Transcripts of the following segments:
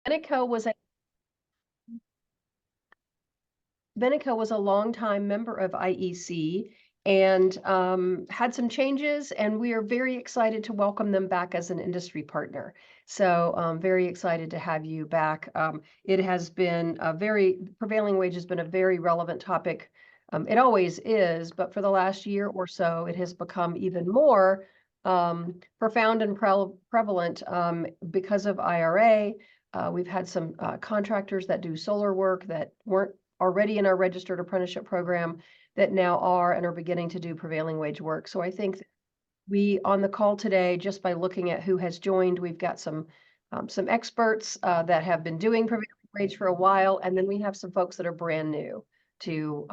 Benico was a Benico was a longtime member of IEC and had some changes, and we are very excited to welcome them back as an industry partner. So very excited to have you back. It has been prevailing wage has been a very relevant topic. It always is, but for the last year or so, it has become even more profound and prevalent because of IRA. We've had some contractors that do solar work that weren't already in our registered apprenticeship program that now are and are beginning to do prevailing wage work. So I think we on the call today, just by looking at who has joined, we've got some experts that have been doing prevailing wage for a while, and then we have some folks that are brand new to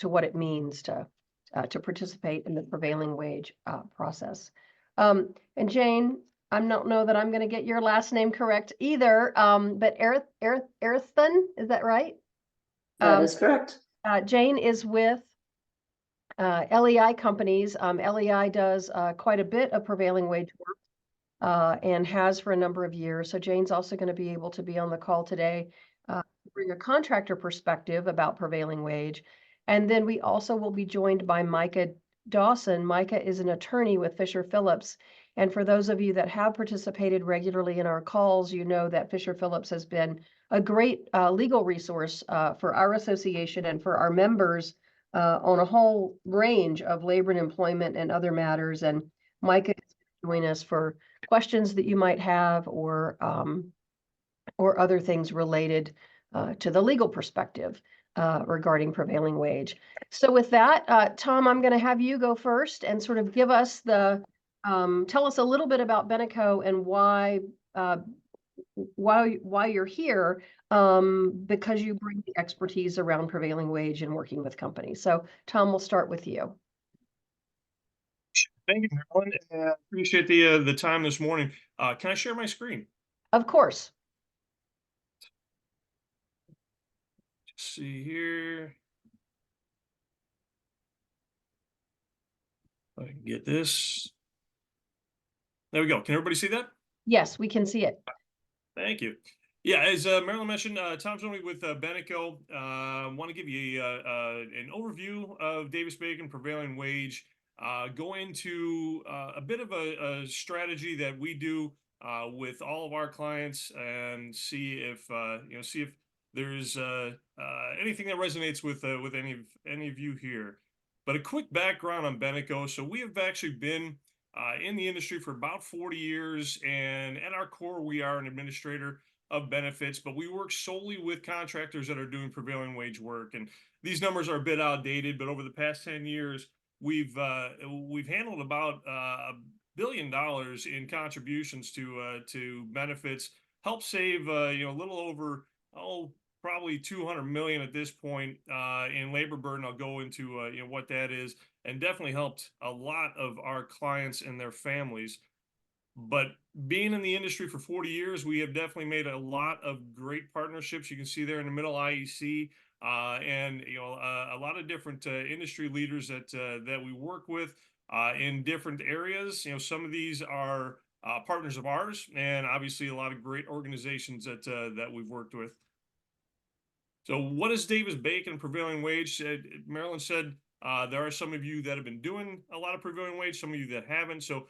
what it means to participate in the prevailing wage process. And Jane, I don't know that I'm going to get your last name correct either, but Earthen, is that right? That is correct. Jane is with LEI companies. LEI does quite a bit of prevailing wage work and has for a number of years. So Jane's also going to be able to be on the call today to bring a contractor perspective about prevailing wage. And then we also will be joined by Micah Dawson. Micah is an attorney with Fisher Phillips. And for those of you that have participated regularly in our calls, you know that Fisher Phillips has been a great legal resource for our association and for our members on a whole range of labor and employment and other matters. And Micah is join us for questions that you might have or other things related to the legal perspective regarding prevailing wage. So with that, Tom, I'm going to have you go first and sort of give us tell us a little bit about Benico and why you're here, because you bring the expertise around prevailing wage and working with companies. So Tom, we'll start with you. Thank you, Marilyn. I appreciate the time this morning. Can I share my screen? Of course. Let's see here. I can get this. There we go. Can everybody see that? Yes, we can see it. Thank you. Yeah, as Marilyn mentioned, Tom's only with Benico. Want to give you an overview of Davis-Bacon prevailing wage. Go into a bit of a strategy that we do with all of our clients, and see if there's anything that resonates with any of you here. But a quick background on Benico. So we have actually been in the industry for about 40 years, and at our core, we are an administrator of benefits, but we work solely with contractors that are doing prevailing wage work. And these numbers are a bit outdated, but over the past 10 years, we've handled about $1 billion in contributions to benefits, help save a little over probably 200 million at this point in labor burden. I'll go into what that is, and definitely helped a lot of our clients and their families. But being in the industry for 40 years, we have definitely made a lot of great partnerships. You can see there in the middle IEC, and a lot of different industry leaders that we work with in different areas. Some of these are partners of ours, and obviously a lot of great organizations that we've worked with. So what is Davis-Bacon prevailing wage? Marilyn said there are some of you that have been doing a lot of prevailing wage, some of you that haven't. So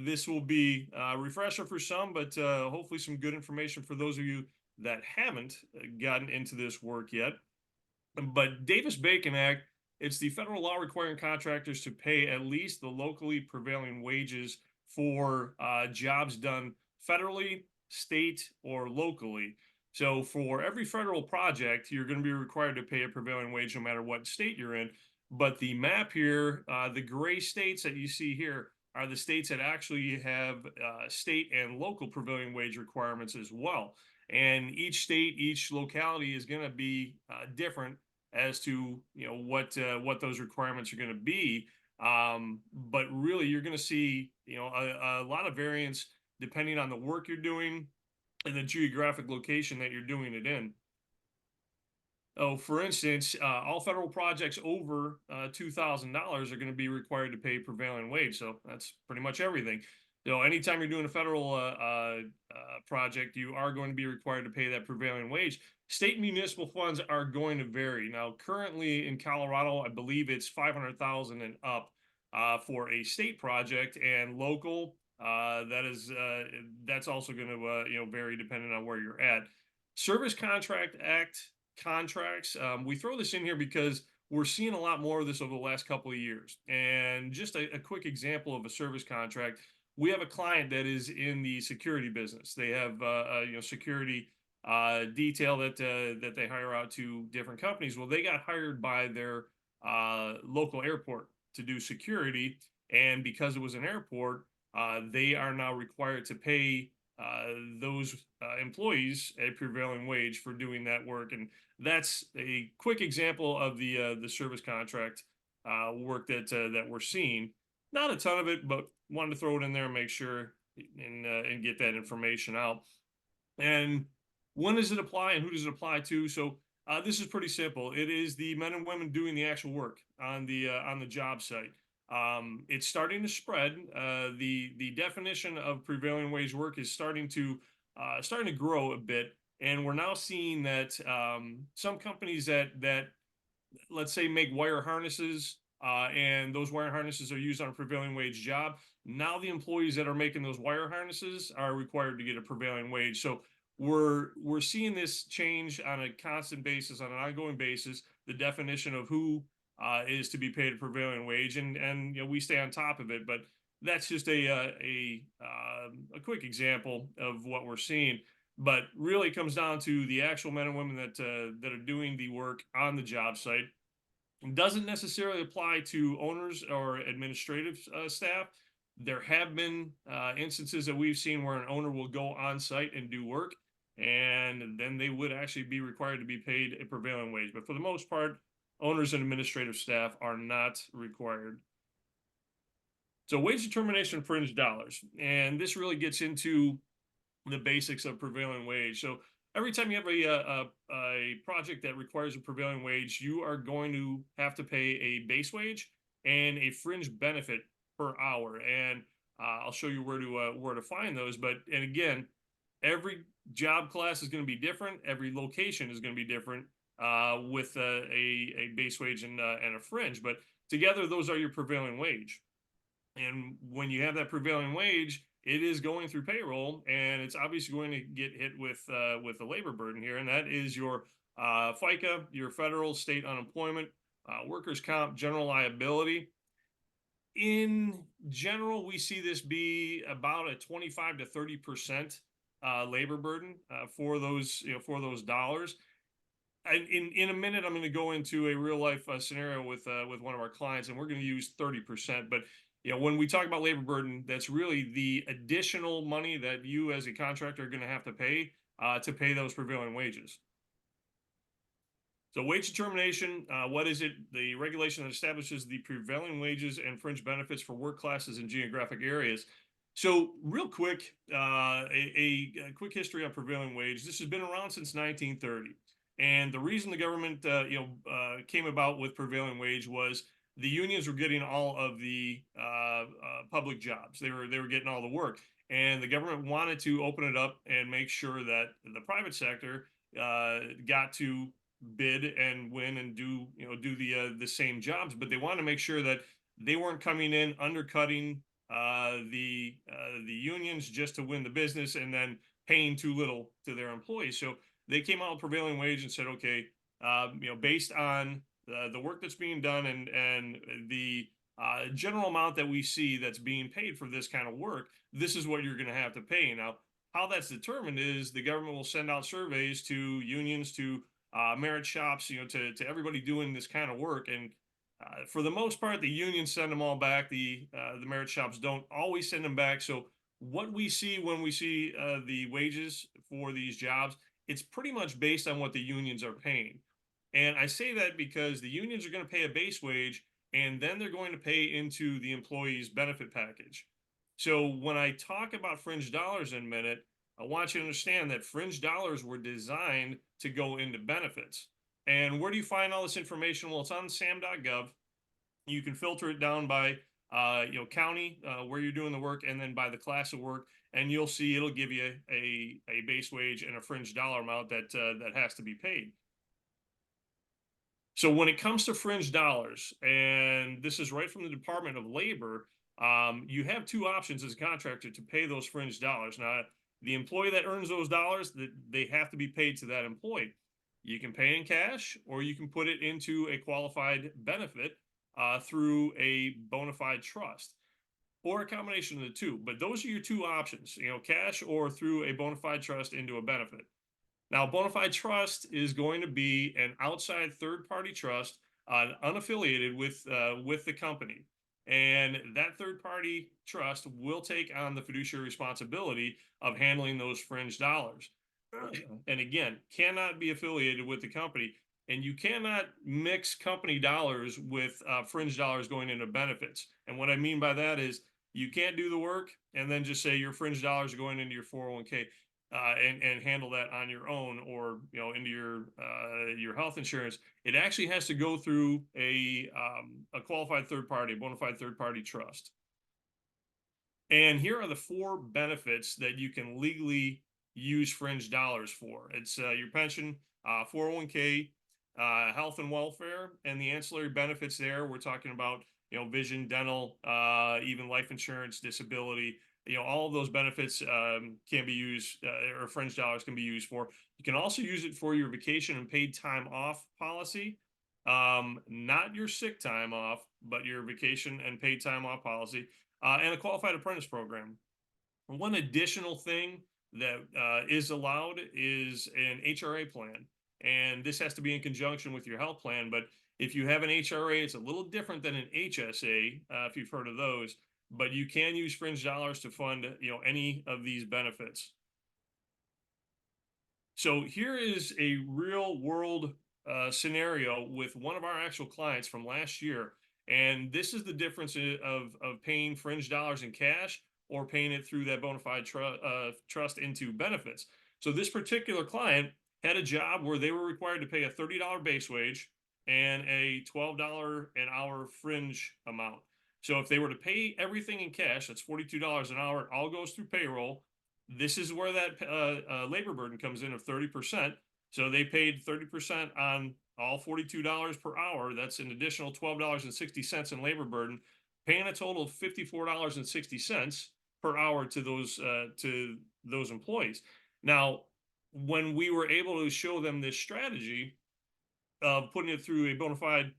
this will be a refresher for some, but hopefully some good information for those of you that haven't gotten into this work yet. But Davis-Bacon Act, it's the federal law requiring contractors to pay at least the locally prevailing wages for jobs done federally, state, or locally. So for every federal project, you're going to be required to pay a prevailing wage no matter what state you're in. But the map here, the gray states that you see here, are the states that actually have state and local prevailing wage requirements as well. And each state, each locality is going to be different as to what those requirements are going to be. But really, you're going to see a lot of variance depending on the work you're doing and the geographic location that you're doing it in. Oh, for instance, all federal projects over $2,000 are going to be required to pay prevailing wage. So that's pretty much everything. So anytime you're doing a federal project, you are going to be required to pay that prevailing wage. State municipal funds are going to vary. Now, currently in Colorado, I believe it's 500,000 and up for a state project, and local that's also going to vary depending on where you're at. Service Contract Act contracts. We throw this in here because we're seeing a lot more of this over the last couple of years. And just a quick example of a service contract, we have a client that is in the security business. They have security detail that they hire out to different companies. Well, they got hired by their local airport to do security, and because it was an airport, they are now required to pay those employees a prevailing wage for doing that work. And that's a quick example of the service contract work that we're seeing. Not a ton of it, but wanted to throw it in there and make sure and get that information out. And when does it apply and who does it apply to? So this is pretty simple. It is the men and women doing the actual work on the job site. It's starting to spread. The definition of prevailing wage work is starting to grow a bit, and we're now seeing that some companies that let's say make wire harnesses, and those wire harnesses are used on a prevailing wage job. Now the employees that are making those wire harnesses are required to get a prevailing wage. So we're seeing this change on a constant basis, on an ongoing basis. The definition of who is to be paid a prevailing wage, and we stay on top of it. But that's just a quick example of what we're seeing. But really, it comes down to the actual men and women that are doing the work on the job site. It doesn't necessarily apply to owners or administrative staff. There have been instances that we've seen where an owner will go on site and do work, and then they would actually be required to be paid a prevailing wage. But for the most part, owners and administrative staff are not required. So wage determination fringe dollars, and this really gets into the basics of prevailing wage. So every time you have a project that requires a prevailing wage, you are going to have to pay a base wage and a fringe benefit per hour. And I'll show you where to find those. But and again, every job class is going to be different. Every location is going to be different with a base wage and a fringe. But together, those are your prevailing wage. And when you have that prevailing wage, it is going through payroll, and it's obviously going to get hit with the labor burden here, and that is your FICA, your federal, state unemployment, workers' comp, general liability. In general, we see this be about a 25 to 30% labor burden for those dollars. In a minute, I'm going to go into a real life scenario with one of our clients, and we're going to use 30%. But when we talk about labor burden, that's really the additional money that you as a contractor are going to pay those prevailing wages. So wage determination, what is it? The regulation that establishes the prevailing wages and fringe benefits for work classes in geographic areas. So real quick, a quick history on prevailing wage. This has been around since 1930. And the reason the government, came about with prevailing wage was the unions were getting all of the public jobs. They were getting all the work, and the government wanted to open it up and make sure that the private sector got to bid and win and do the same jobs, but they wanted to make sure that they weren't coming in undercutting the unions just to win the business and then paying too little to their employees. So they came out with prevailing wage and said, okay, based on the work that's being done and the general amount that we see that's being paid for this kind of work, this is what you're going to have to pay. Now, how that's determined is the government will send out surveys to unions, to merit shops, to everybody doing this kind of work. And for the most part, the unions send them all back. The merit shops don't always send them back. So what we see when we see the wages for these jobs, it's pretty much based on what the unions are paying. And I say that because the unions are going to pay a base wage, and then they're going to pay into the employee's benefit package. So when I talk about fringe dollars in a minute, I want you to understand that fringe dollars were designed to go into benefits. And where do you find all this information? Well, it's on sam.gov. You can filter it down by county where you're doing the work, and then by the class of work, and you'll see it'll give you a base wage and a fringe dollar amount that has to be paid. So when it comes to fringe dollars, and this is right from the Department of Labor, you have two options as a contractor to pay those fringe dollars. Now, the employee that earns those dollars, that they have to be paid to that employee. You can pay in cash, or you can put it into a qualified benefit through a bona fide trust, or a combination of the two. But those are your two options: cash or through a bona fide trust into a benefit. Now, bona fide trust is going to be an outside third-party trust, unaffiliated with the company, and that third-party trust will take on the fiduciary responsibility of handling those fringe dollars. And again, cannot be affiliated with the company, and you cannot mix company dollars with fringe dollars going into benefits. And what I mean by that is you can't do the work and then just say your fringe dollars are going into your 401k and handle that on your own, or into your health insurance. It actually has to go through a qualified third party, a bona fide third party trust. And here are the four benefits that you can legally use fringe dollars for. It's your pension, 401k, health and welfare, and the ancillary benefits there. We're talking about vision, dental, even life insurance, disability. All of those benefits can be used, or fringe dollars can be used for. You can also use it for your vacation and paid time off policy. Not your sick time off, but your vacation and paid time off policy, and a qualified apprentice program. One additional thing that is allowed is an HRA plan. And this has to be in conjunction with your health plan. But if you have an HRA, it's a little different than an HSA, if you've heard of those. But you can use fringe dollars to fund any of these benefits. So here is a real world scenario with one of our actual clients from last year. And this is the difference of paying fringe dollars in cash or paying it through that bona fide trust into benefits. So this particular client had a job where they were required to pay a $30 base wage and a $12 an hour fringe amount. So if they were to pay everything in cash, that's $42 an hour, it all goes through payroll. This is where that labor burden comes in of 30%. So they paid 30% on all $42 per hour. That's an additional $12.60 in labor burden, paying a total of $54.60 per hour to those employees. Now, when we were able to show them this strategy of putting it through a bona fide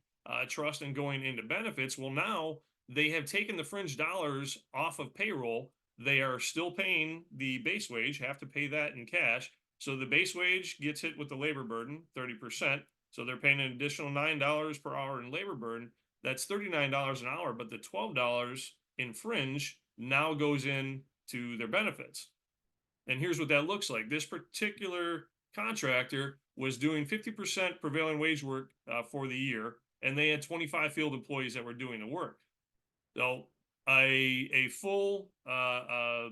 trust and going into benefits, well, now they have taken the fringe dollars off of payroll. They are still paying the base wage, have to pay that in cash. So the base wage gets hit with the labor burden, 30%. So they're paying an additional $9 per hour in labor burden. That's $39 an hour, but the $12 in fringe now goes in to their benefits. And here's what that looks like. This particular contractor was doing 50% prevailing wage work for the year, and they had 25 field employees that were doing the work. So a full a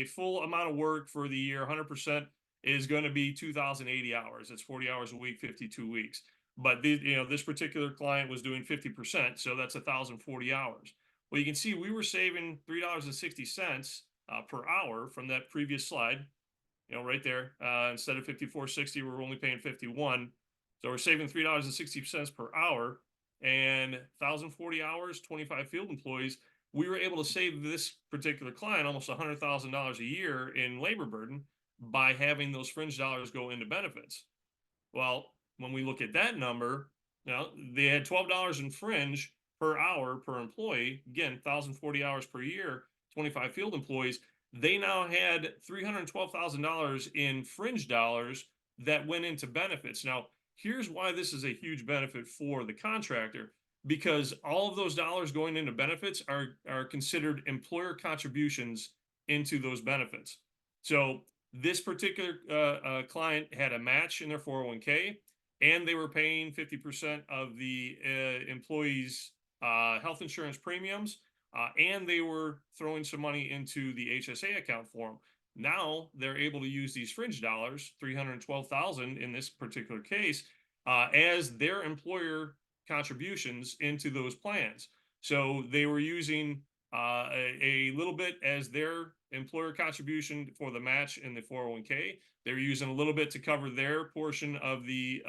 full amount of work for the year, 100%, is going to be 2,080 hours. It's 40 hours a week, 52 weeks. But this particular client was doing 50%, so that's 1,040 hours. Well, you can see we were saving $3.60 per hour from that previous slide. Right there. Instead of 54.60, we're only paying 51. So we're saving $3.60 per hour, and 1,040 hours, 25 field employees. We were able to save this particular client almost $100,000 a year in labor burden by having those fringe dollars go into benefits. Well, when we look at that number, they had $12 in fringe per hour per employee. Again, 1,040 hours per year, 25 field employees. They now had $312,000 in fringe dollars that went into benefits. Now, here's why this is a huge benefit for the contractor, because all of those dollars going into benefits are considered employer contributions into those benefits. So this particular client had a match in their 401k, and they were paying 50% of the employees' health insurance premiums, and they were throwing some money into the HSA account for them. Now they're able to use these fringe dollars, 312,000 in this particular case, as their employer contributions into those plans. So they were using a little bit as their employer contribution for the match in the 401k. They were using a little bit to cover their portion of the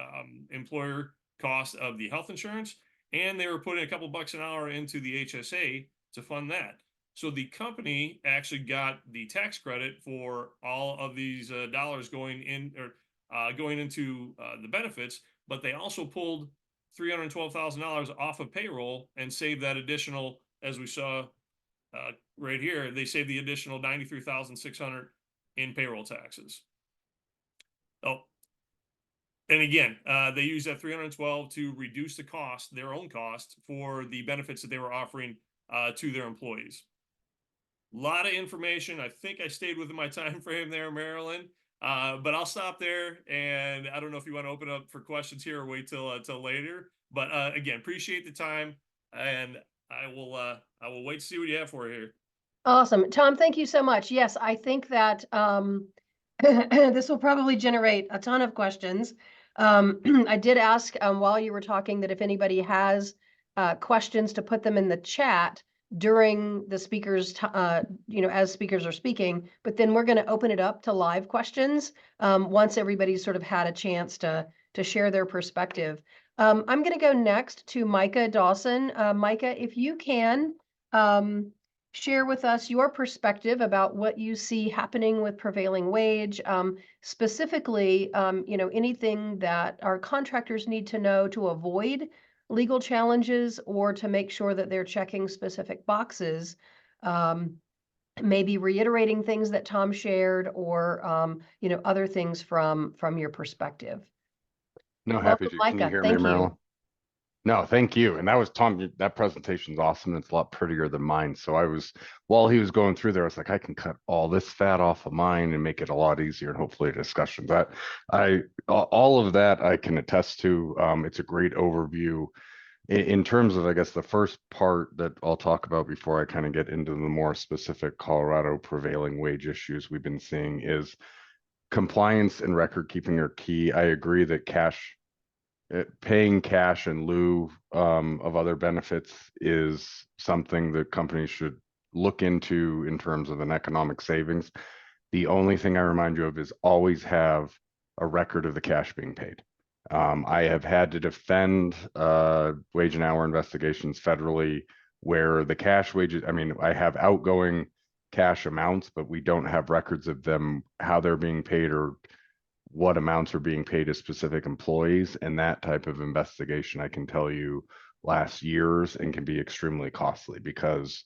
employer cost of the health insurance, and they were putting a couple bucks an hour into the HSA to fund that. So the company actually got the tax credit for all of these dollars going in or going into the benefits, but they also pulled $312,000 off of payroll and saved that additional, as we saw right here, they saved the additional 93,600 in payroll taxes. Oh, and again, they use that 312 to reduce the cost, their own cost, for the benefits that they were offering to their employees. A lot of information. I think I stayed within my time frame there, Marilyn. But I'll stop there, and I don't know if you want to open up for questions here or wait till later. But again, appreciate the time, and I will wait to see what you have for here. Awesome. Tom, thank you so much. Yes, I think that this will probably generate a ton of questions. I did ask while you were talking that if anybody has questions to put them in the chat during the speakers, as speakers are speaking, but then we're going to open it up to live questions once everybody's sort of had a chance to share their perspective. I'm going to go next to Micah Dawson. Micah, if you can, share with us your perspective about what you see happening with prevailing wage, specifically, anything that our contractors need to know to avoid legal challenges or to make sure that they're checking specific boxes. Maybe reiterating things that Tom shared or, other things from your perspective. No, happy Welcome, to. Can you Micah. hear me, Thank you. Marilyn? No, thank you. And that was Tom. That presentation's awesome. It's a lot prettier than mine. So while he was going through there, I was like, I can cut all this fat off of mine and make it a lot easier and hopefully a discussion. All of that I can attest to. It's a great overview. In terms of, I guess, the first part that I'll talk about before I kind of get into the more specific Colorado prevailing wage issues we've been seeing is compliance and record keeping are key. I agree that paying cash in lieu of other benefits is something that companies should look into in terms of an economic savings. The only thing I remind you of is always have a record of the cash being paid. I have had to defend wage and hour investigations federally where the cash wages, I have outgoing cash amounts, but we don't have records of them, how they're being paid or what amounts are being paid to specific employees. And that type of investigation, I can tell you, lasts years and can be extremely costly because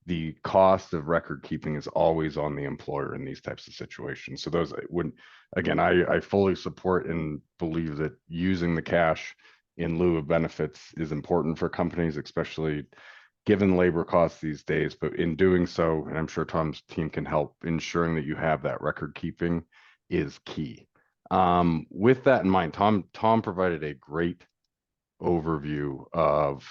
the cost of record keeping is always on the employer in these types of situations. So those would, again, I fully support and believe that using the cash in lieu of benefits is important for companies, especially given labor costs these days. But in doing so, and I'm sure Tom's team can help, ensuring that you have that record keeping is key. With that in mind, Tom provided a great overview of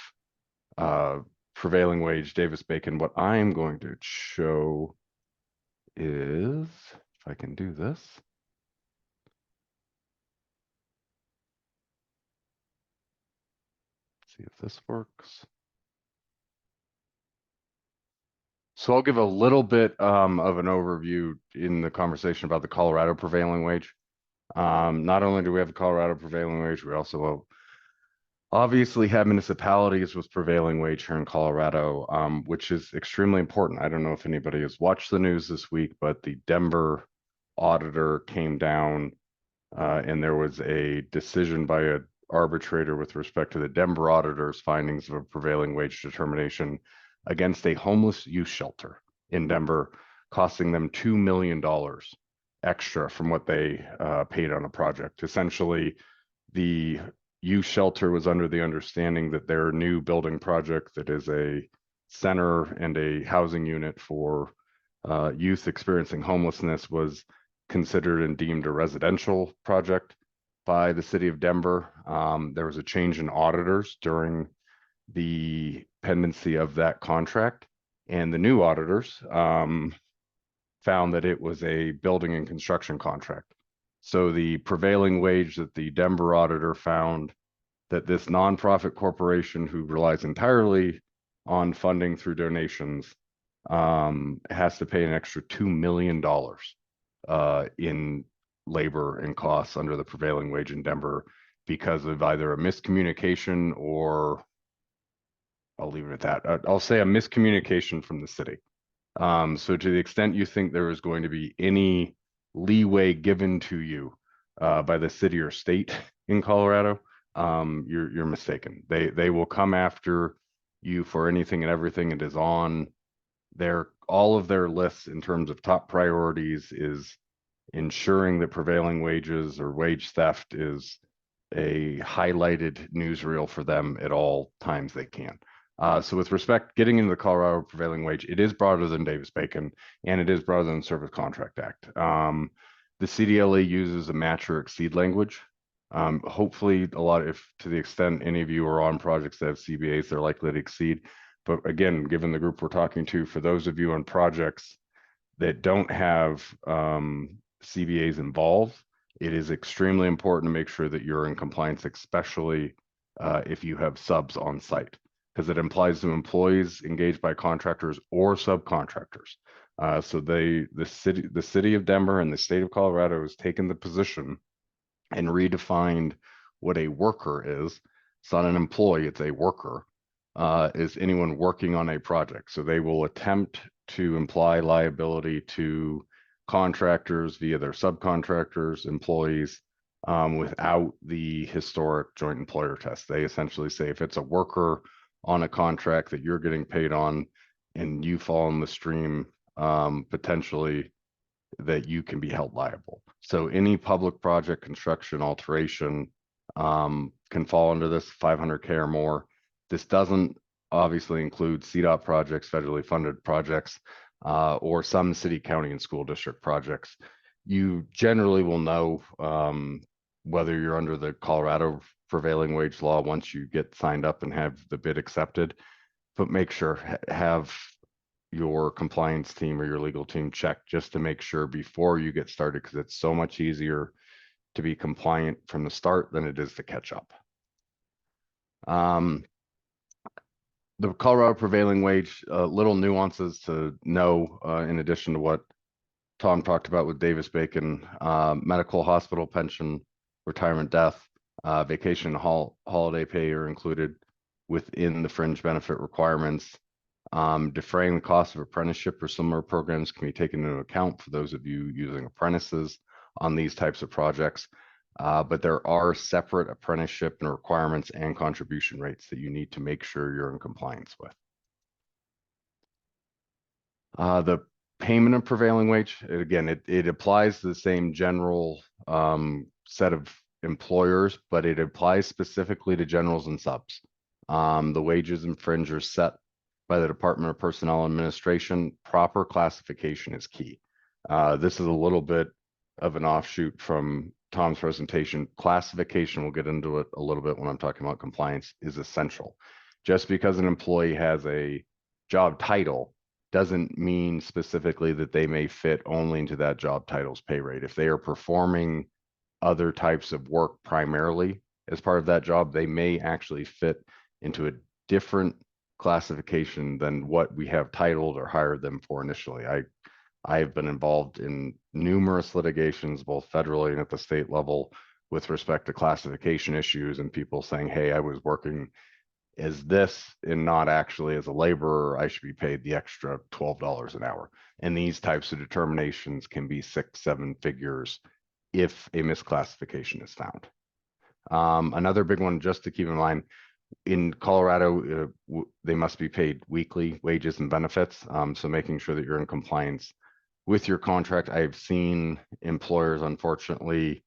prevailing wage, Davis-Bacon. What I'm going to show is, if I can do this. See if this works. So I'll give a little bit of an overview in the conversation about the Colorado prevailing wage. Not only do we have the Colorado prevailing wage, we also obviously have municipalities with prevailing wage here in Colorado, which is extremely important. I don't know if anybody has watched the news this week, but the Denver auditor came down and there was a decision by an arbitrator with respect to the Denver auditor's findings of a prevailing wage determination against a homeless youth shelter in Denver, costing them $2 million extra from what they paid on a project. Essentially, the youth shelter was under the understanding that their new building project that is a center and a housing unit for youth experiencing homelessness was considered and deemed a residential project by the city of Denver. There was a change in auditors during the pendency of that contract, and the new auditors found that it was a building and construction contract. So the prevailing wage that the Denver auditor found that this nonprofit corporation who relies entirely on funding through donations has to pay an extra $2 million in labor and costs under the prevailing wage in Denver because of either a miscommunication or I'll leave it at that. I'll say a miscommunication from the city. So to the extent you think there is going to be any leeway given to you by the city or state in Colorado, you're mistaken. They will come after you for anything and everything. It is on all of their lists in terms of top priorities is ensuring that prevailing wages or wage theft is a highlighted newsreel for them at all times they can. So with respect, getting into the Colorado prevailing wage, it is broader than Davis-Bacon, and it is broader than the Service Contract Act. The CDLA uses a match or exceed language. Hopefully if to the extent any of you are on projects that have CBAs, they're likely to exceed. But again, given the group we're talking to, for those of you on projects that don't have CBAs involved, it is extremely important to make sure that you're in compliance, especially if you have subs on site, because it implies to employees engaged by contractors or subcontractors. So the city of Denver and the state of Colorado has taken the position and redefined what a worker is. It's not an employee, it's a worker, is anyone working on a project. So they will attempt to imply liability to contractors via their subcontractors, employees, without the historic joint employer test. They essentially say if it's a worker on a contract that you're getting paid on and you fall in the stream, potentially that you can be held liable. So any public project construction alteration can fall under this 500K or more. This doesn't obviously include CDOT projects, federally funded projects, or some city, county, and school district projects. You generally will know whether you're under the Colorado prevailing wage law once you get signed up and have the bid accepted, but make sure have your compliance team or your legal team check just to make sure before you get started, because it's so much easier to be compliant from the start than it is to catch up. The Colorado prevailing wage, little nuances to know in addition to what Tom talked about with Davis-Bacon, medical, hospital, pension, retirement, death, vacation, holiday pay are included within the fringe benefit requirements. Defraying the cost of apprenticeship or similar programs can be taken into account for those of you using apprentices on these types of projects. But there are separate apprenticeship and requirements and contribution rates that you need to make sure you're in compliance with. The payment of prevailing wage, again, it applies to the same general set of employers, but it applies specifically to generals and subs. The wages and fringe are set by the Department of Personnel Administration. Proper classification is key. This is a little bit of an offshoot from Tom's presentation. Classification, we'll get into it a little bit when I'm talking about compliance, is essential. Just because an employee has a job title doesn't mean specifically that they may fit only into that job title's pay rate. If they are performing other types of work primarily as part of that job, they may actually fit into a different classification than what we have titled or hired them for initially. I have been involved in numerous litigations, both federally and at the state level, with respect to classification issues and people saying, hey, I was working as this and not actually as a laborer, I should be paid the extra $12 an hour. And these types of determinations can be 6-7 figures if a misclassification is found. Another big one just to keep in mind, in Colorado, they must be paid weekly wages and benefits. So making sure that you're in compliance with your contract. I've seen employers, unfortunately,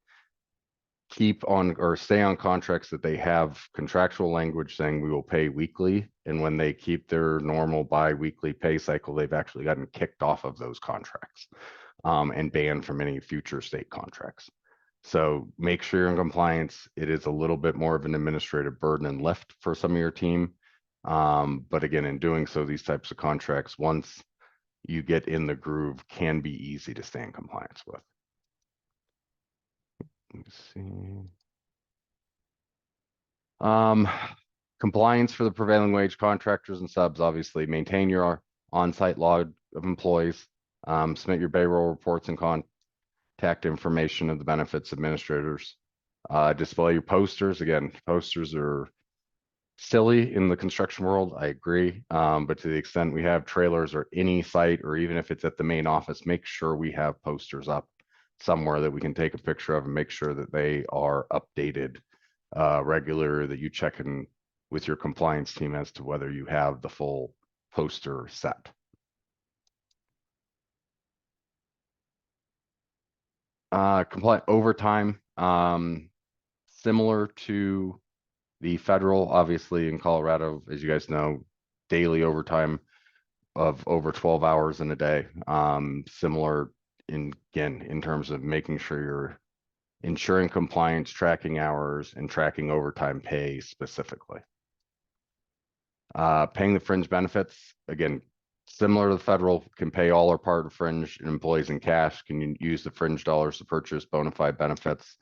keep on or stay on contracts that they have contractual language saying we will pay weekly. And when they keep their normal bi-weekly pay cycle, they've actually gotten kicked off of those contracts and banned from any future state contracts. So make sure you're in compliance. It is a little bit more of an administrative burden and lift for some of your team. But again, in doing so, these types of contracts, once you get in the groove, can be easy to stay in compliance with. Let me see. Compliance for the prevailing wage contractors and subs, obviously maintain your on-site log of employees, submit your payroll reports and contact information of the benefits administrators. Display your posters. Again, posters are silly in the construction world, I agree. But to the extent we have trailers or any site, or even if it's at the main office, make sure we have posters up somewhere that we can take a picture of and make sure that they are updated regular, that you check in with your compliance team as to whether you have the full poster set. Compliant overtime, similar to the federal, obviously in Colorado, as you guys know, daily overtime of over 12 hours in a day. Similar in terms of making sure you're ensuring compliance, tracking hours, and tracking overtime pay specifically. Paying the fringe benefits, again, similar to the federal, can pay all or part of fringe employees in cash, can use the fringe dollars to purchase bona fide benefits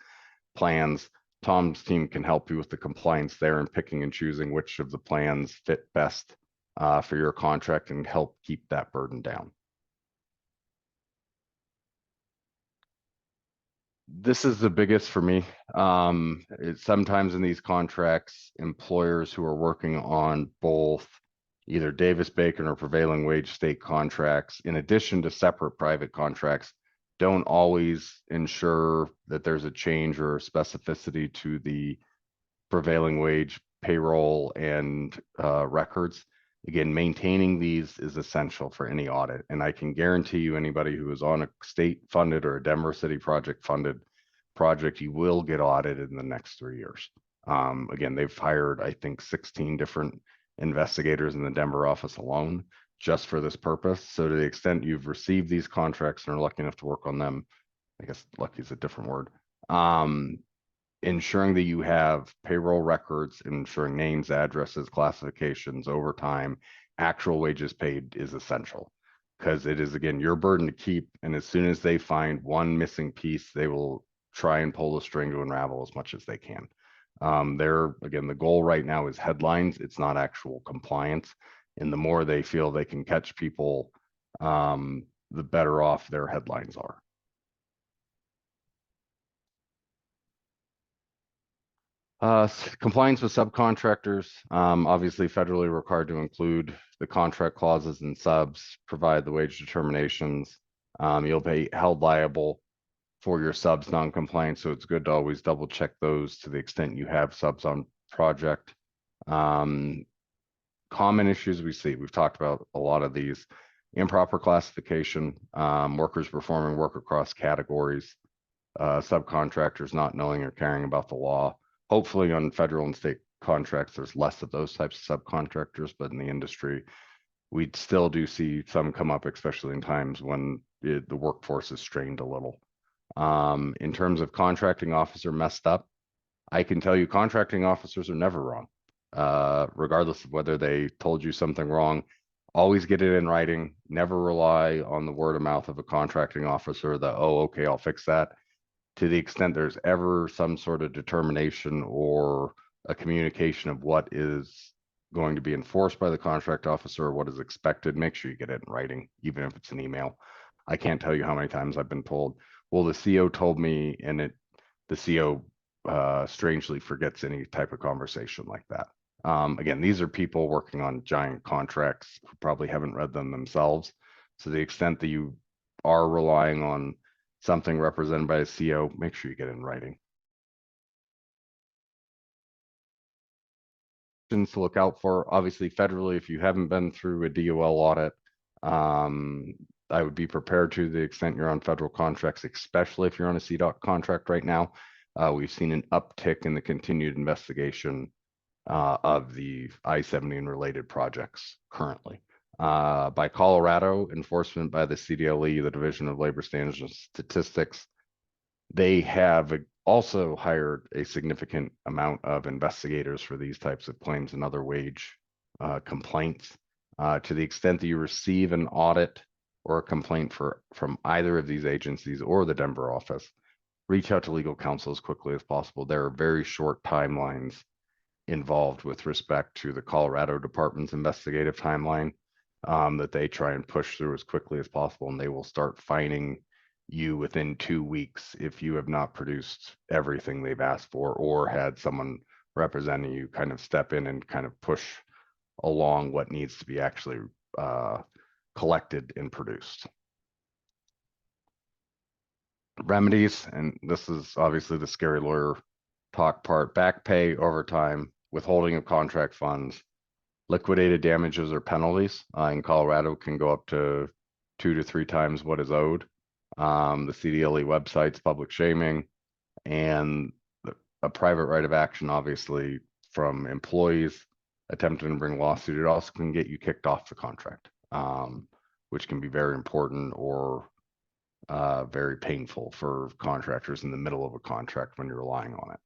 plans. Tom's team can help you with the compliance there and picking and choosing which of the plans fit best for your contract and help keep that burden down. This is the biggest for me. Sometimes in these contracts, employers who are working on both either Davis-Bacon or prevailing wage state contracts, in addition to separate private contracts, don't always ensure that there's a change or specificity to the prevailing wage payroll and records. Again, maintaining these is essential for any audit. And I can guarantee you, anybody who is on a state funded or a Denver City project funded project, you will get audited in the next 3 years. Again, they've hired, I think, 16 different investigators in the Denver office alone just for this purpose. So to the extent you've received these contracts and are lucky enough to work on them, I guess lucky is a different word, ensuring that you have payroll records, ensuring names, addresses, classifications, overtime, actual wages paid is essential, because it is, again, your burden to keep. And as soon as they find one missing piece, they will try and pull the string to unravel as much as they can. Again, the goal right now is headlines. It's not actual compliance. And the more they feel they can catch people, the better off their headlines are. Compliance with subcontractors, obviously federally required to include the contract clauses and subs, provide the wage determinations. You'll be held liable for your subs non-compliance, so it's good to always double check those to the extent you have subs on project. Common issues we see, we've talked about a lot of these: improper classification, workers performing work across categories, subcontractors not knowing or caring about the law. Hopefully on federal and state contracts, there's less of those types of subcontractors, but in the industry, we still do see some come up, especially in times when the workforce is strained a little. In terms of contracting officer messed up, I can tell you contracting officers are never wrong. Regardless of whether they told you something wrong, always get it in writing. Never rely on the word of mouth of a contracting officer that, oh, okay, I'll fix that. To the extent there's ever some sort of determination or a communication of what is going to be enforced by the contract officer or what is expected, make sure you get it in writing, even if it's an email. I can't tell you how many times I've been told, well, the CO told me, and the CO strangely forgets any type of conversation like that. Again, these are people working on giant contracts who probably haven't read them themselves. So the extent that you are relying on something represented by a CO, make sure you get it in writing. To look out for, obviously federally, if you haven't been through a DOL audit, I would be prepared to the extent you're on federal contracts, especially if you're on a CDOT contract right now. We've seen an uptick in the continued investigation of the I-70 and related projects currently. By Colorado, enforcement by the CDLE, the Division of Labor Standards and Statistics, they have also hired a significant amount of investigators for these types of claims and other wage complaints. To the extent that you receive an audit or a complaint from either of these agencies or the Denver office, reach out to legal counsel as quickly as possible. There are very short timelines involved with respect to the Colorado Department's investigative timeline, that they try and push through as quickly as possible, and they will start fining you within 2 weeks if you have not produced everything they've asked for, or had someone representing you kind of step in and kind of push along what needs to be actually collected and produced. Remedies, and this is obviously the scary lawyer talk part: back pay, overtime, withholding of contract funds, liquidated damages or penalties in Colorado can go up to 2 to 3 times what is owed. The CDLE website's public shaming, and a private right of action, obviously, from employees attempting to bring a lawsuit. It also can get you kicked off the contract, which can be very important or very painful for contractors in the middle of a contract when you're relying on it.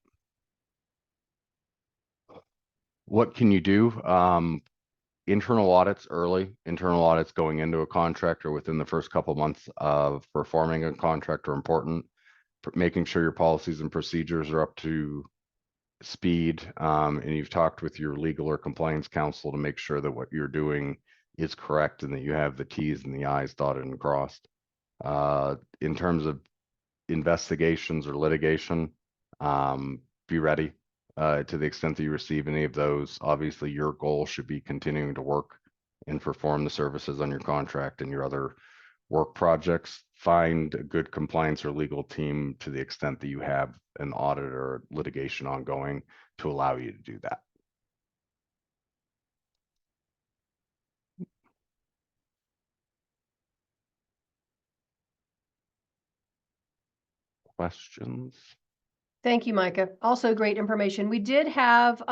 What can you do? Internal audits early, internal audits going into a contract or within the first couple months of performing a contract are important. Making sure your policies and procedures are up to speed, and you've talked with your legal or compliance counsel to make sure that what you're doing is correct and that you have the T's and the I's dotted and crossed. In terms of investigations or litigation, be ready. To the extent that you receive any of those, obviously your goal should be continuing to work and perform the services on your contract and your other work projects. Find a good compliance or legal team to the extent that you have an audit or litigation ongoing to allow you to do that. Questions? Thank you, Micah. Also great information. We did have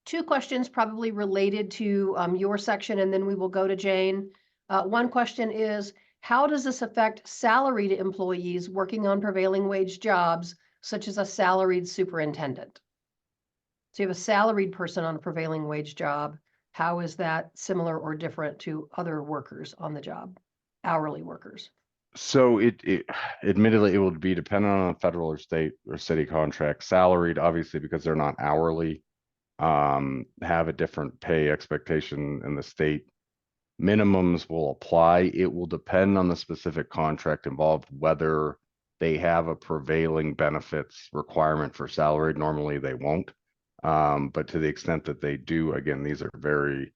2 questions probably related to your section, and then we will go to Jane. One question is, how does this affect salaried employees working on prevailing wage jobs, such as a salaried superintendent? So you have a salaried person on a prevailing wage job. How is that similar or different to other workers on the job, hourly workers? So admittedly, it will be dependent on a federal or state or city contract. Salaried, obviously, because they're not hourly, have a different pay expectation in the state. Minimums will apply. It will depend on the specific contract involved, whether they have a prevailing benefits requirement for salaried. Normally they won't. But to the extent that they do, again, these are very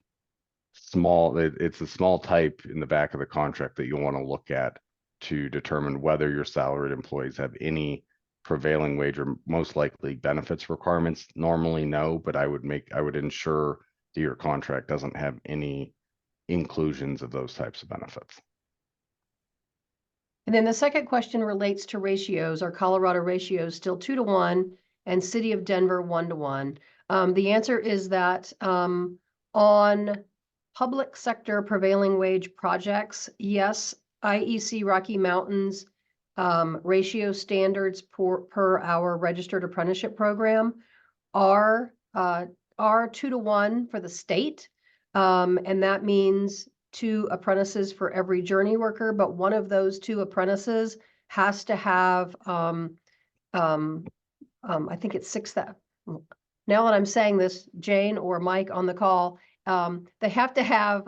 small. It's a small type in the back of the contract that you'll want to look at to determine whether your salaried employees have any prevailing wage or most likely benefits requirements. Normally no, but I would ensure that your contract doesn't have any inclusions of those types of benefits. And then the second question relates to ratios. Are Colorado ratios still 2 to 1 and City of Denver 1 to 1? The answer is that on public sector prevailing wage projects, yes, IEC Rocky Mountains ratio standards per our registered apprenticeship program are 2 to 1 for the state. And that means 2 apprentices for every journey worker, but one of those 2 apprentices has to have, I think it's 6,000. Now that I'm saying this, Jane or Mike on the call, they have to have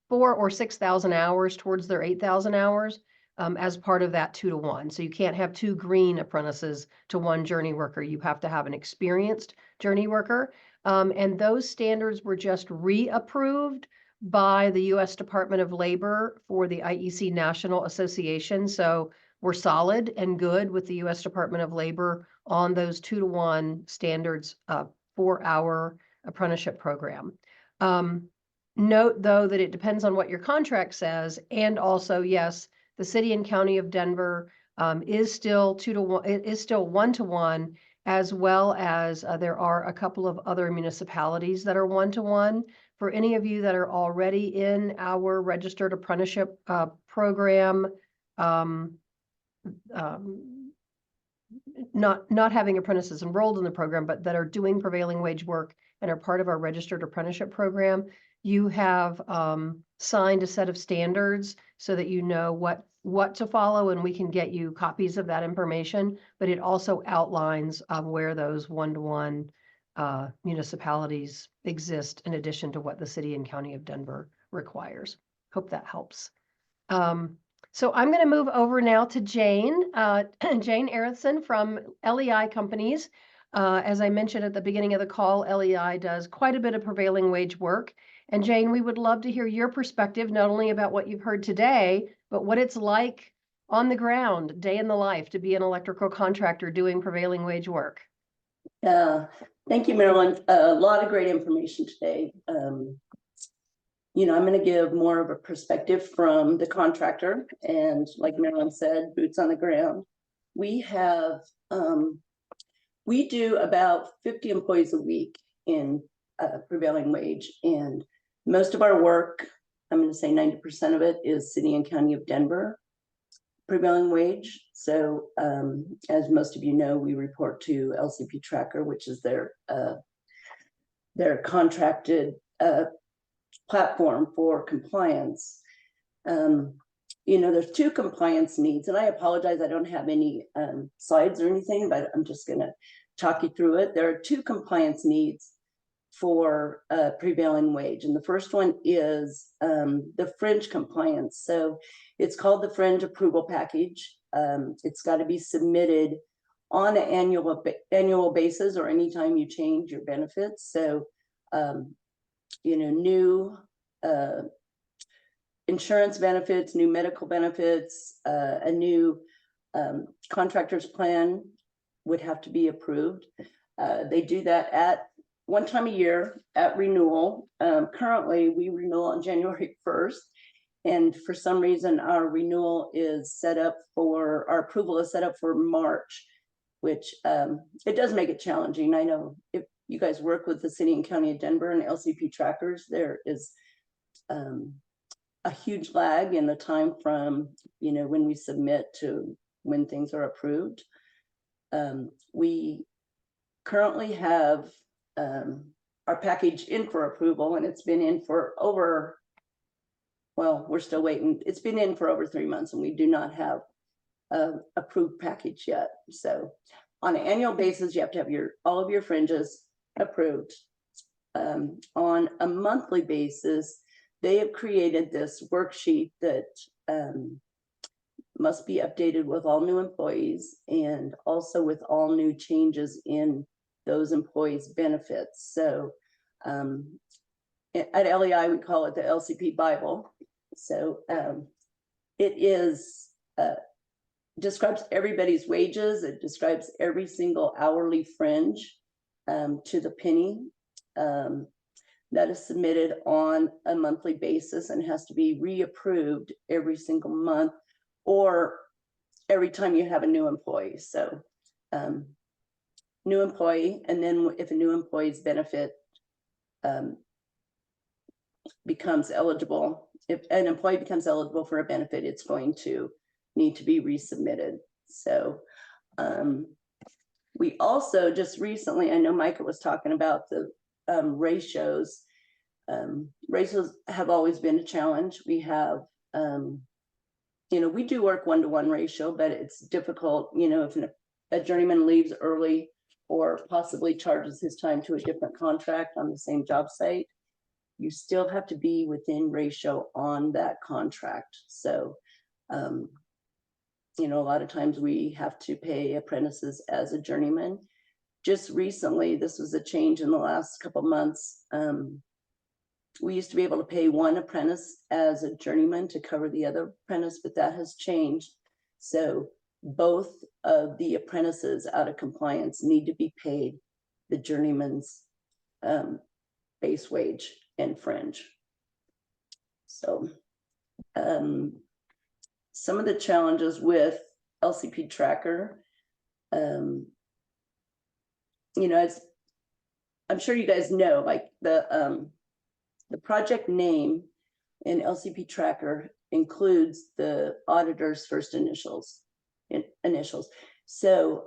4 or 6,000 hours towards their 8,000 hours as part of that 2 to 1. So you can't have 2 green apprentices to 1 journey worker. You have to have an experienced journey worker. And those standards were just reapproved by the U.S. Department of Labor for the IEC National Association. So we're solid and good with the U.S. Department of Labor on those 2 to 1 standards for our apprenticeship program. Note, though, that it depends on what your contract says. And also, yes, the city and county of Denver is still 2 to 1. It is still 1 to 1. As well as there are a couple of other municipalities that are 1 to 1. For any of you that are already in our registered apprenticeship program, not having apprentices enrolled in the program, but that are doing prevailing wage work and are part of our registered apprenticeship program, you have signed a set of standards so that you know what to follow, and we can get you copies of that information, but it also outlines where those 1 to 1 municipalities exist in addition to what the city and county of Denver requires. Hope that helps. So I'm going to move over now to Jane, Jane Erickson from LEI Companies. As I mentioned at the beginning of the call, LEI does quite a bit of prevailing wage work. And Jane, we would love to hear your perspective, not only about what you've heard today, but what it's like on the ground, day in the life, to be an electrical contractor doing prevailing wage work. Thank you, Marilyn. A lot of great information today. I'm going to give more of a perspective from the contractor, and like Marilyn said, boots on the ground. We have, we do about 50 employees a week in prevailing wage, and most of our work, I'm going to say 90% of it, is city and county of Denver prevailing wage. So as most of you know, we report to LCP Tracker, which is their contracted platform for compliance. There's two compliance needs, and I apologize, I don't have any slides or anything, but I'm just going to talk you through it. There are two compliance needs for prevailing wage, and the first one is the fringe compliance. So it's called the fringe approval package. It's got to be submitted on an annual basis, or anytime you change your benefits. So new insurance benefits, new medical benefits, a new contractor's plan would have to be approved. They do that at one time a year at renewal. Currently, we renew on January 1st. And for some reason, our approval is set up for March, which it does make it challenging. I know if you guys work with the city and county of Denver and LCP trackers, there is a huge lag in the time from when we submit to when things are approved. We currently have our package in for approval, and it's been in for we're still waiting. It's been in for over 3 months, and we do not have approved package yet. So on an annual basis, you have to have all of your fringes approved. On a monthly basis, they have created this worksheet that must be updated with all new employees, and also with all new changes in those employees' benefits. So at LEI, we call it the LCP Bible. So it describes everybody's wages. It describes every single hourly fringe to the penny. That is submitted on a monthly basis and has to be reapproved every single month, or every time you have a new employee. So new employee, and then if a new employee's benefit becomes eligible, if an employee becomes eligible for a benefit, it's going to need to be resubmitted. So we also just recently, I know Micah was talking about the ratios. Ratios have always been a challenge. We have, we do work 1-to-1 ratio, but it's difficult, if a journeyman leaves early or possibly charges his time to a different contract on the same job site, you still have to be within ratio on that contract. So, a lot of times we have to pay apprentices as a journeyman. Just recently, this was a change in the last couple of months. We used to be able to pay one apprentice as a journeyman to cover the other apprentice, but that has changed. So both of the apprentices out of compliance need to be paid the journeyman's base wage and fringe. So some of the challenges with LCP Tracker, as I'm sure you guys know, like the project name in LCP Tracker includes the auditor's first initials. So,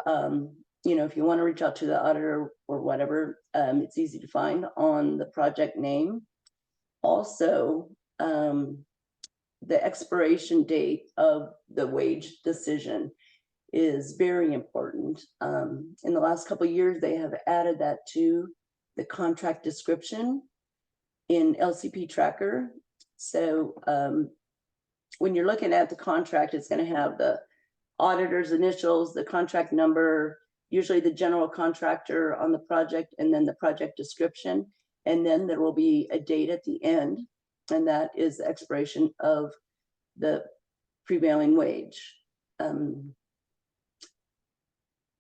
if you want to reach out to the auditor or whatever, it's easy to find on the project name. Also, the expiration date of the wage decision is very important. In the last couple of years, they have added that to the contract description in LCP Tracker. So when you're looking at the contract, it's going to have the auditor's initials, the contract number, usually the general contractor on the project, and then the project description. And then there will be a date at the end, and that is the expiration of the prevailing wage.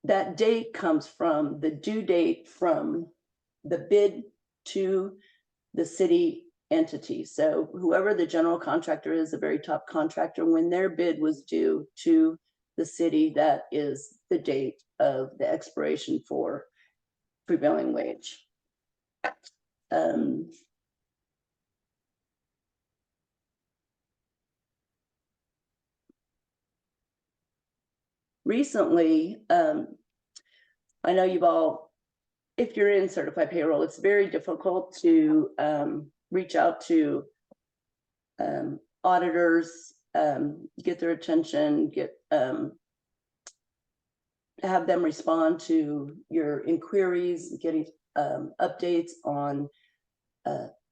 That date comes from the due date from the bid to the city entity. So whoever the general contractor is, the very top contractor, when their bid was due to the city, that is the date of the expiration for prevailing wage. Recently, I know you've all, if you're in certified payroll, it's very difficult to reach out to auditors, get their attention, have them respond to your inquiries, getting updates on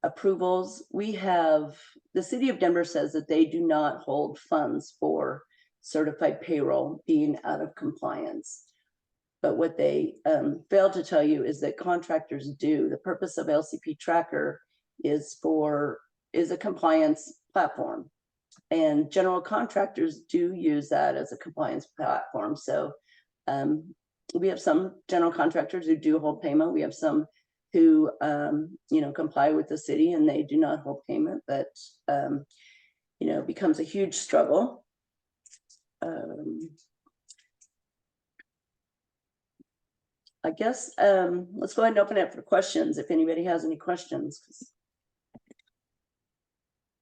approvals. We have, the city of Denver says that they do not hold funds for certified payroll being out of compliance. But what they fail to tell you is that contractors do. The purpose of LCP Tracker is a compliance platform, and general contractors do use that as a compliance platform. So we have some general contractors who do hold payment. We have some who comply with the city and they do not hold payment, but it becomes a huge struggle. I guess let's go ahead and open it for questions if anybody has any questions.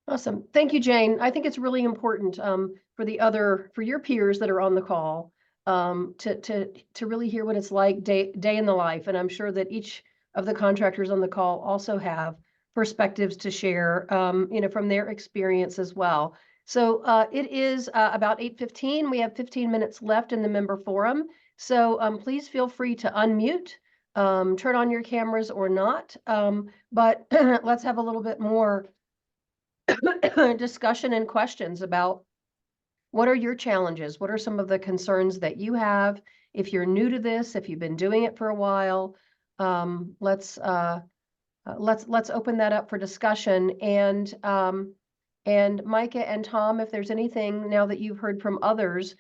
Awesome. Thank you, Jane. I think it's really important for your peers that are on the call to really hear what it's like day in the life. And I'm sure that each of the contractors on the call also have perspectives to share, from their experience as well. So it is about 8:15. We have 15 minutes left in the member forum. So please feel free to unmute, turn on your cameras or not. But let's have a little bit more discussion and questions about what are your challenges? What are some of the concerns that you have? If you're new to this, if you've been doing it for a while, let's open that up for discussion. And Micah and Tom, if there's anything now that you've heard from others,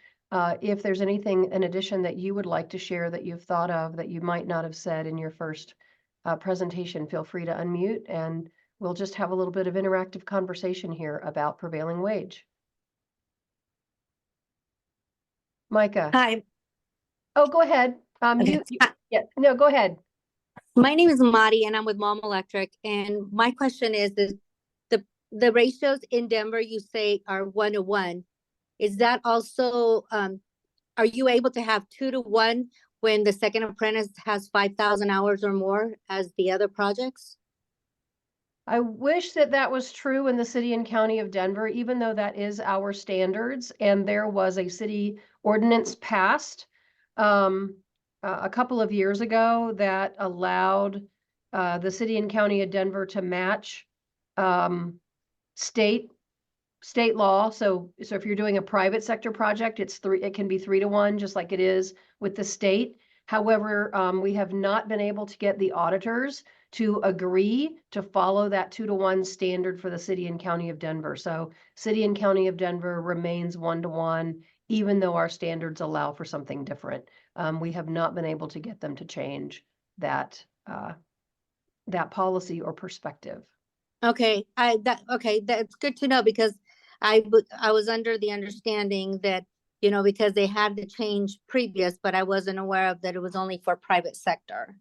if there's anything in addition that you would like to share that you've thought of that you might not have said in your first presentation, feel free to unmute and we'll just have a little bit of interactive conversation here about prevailing wage. Micah. Hi. Oh, go ahead. Okay. No, go ahead. My name is Mari and I'm with Mom Electric. And my question is the ratios in Denver you say are 1-to-1. Is that also, are you able to have 2-to-1 when the second apprentice has 5,000 hours or more as the other projects? I wish that was true in the city and county of Denver, even though that is our standards. And there was a city ordinance passed a couple of years ago that allowed the city and county of Denver to match state law. So if you're doing a private sector project, it can be 3-to-1, just like it is with the state. However, we have not been able to get the auditors to agree to follow that 2-to-1 standard for the city and county of Denver. So city and county of Denver remains 1-to-1, even though our standards allow for something different. We have not been able to get them to change that policy or perspective. Okay, that's good to know, because I was under the understanding that, because they had to change previous, but I wasn't aware of that it was only for private sector.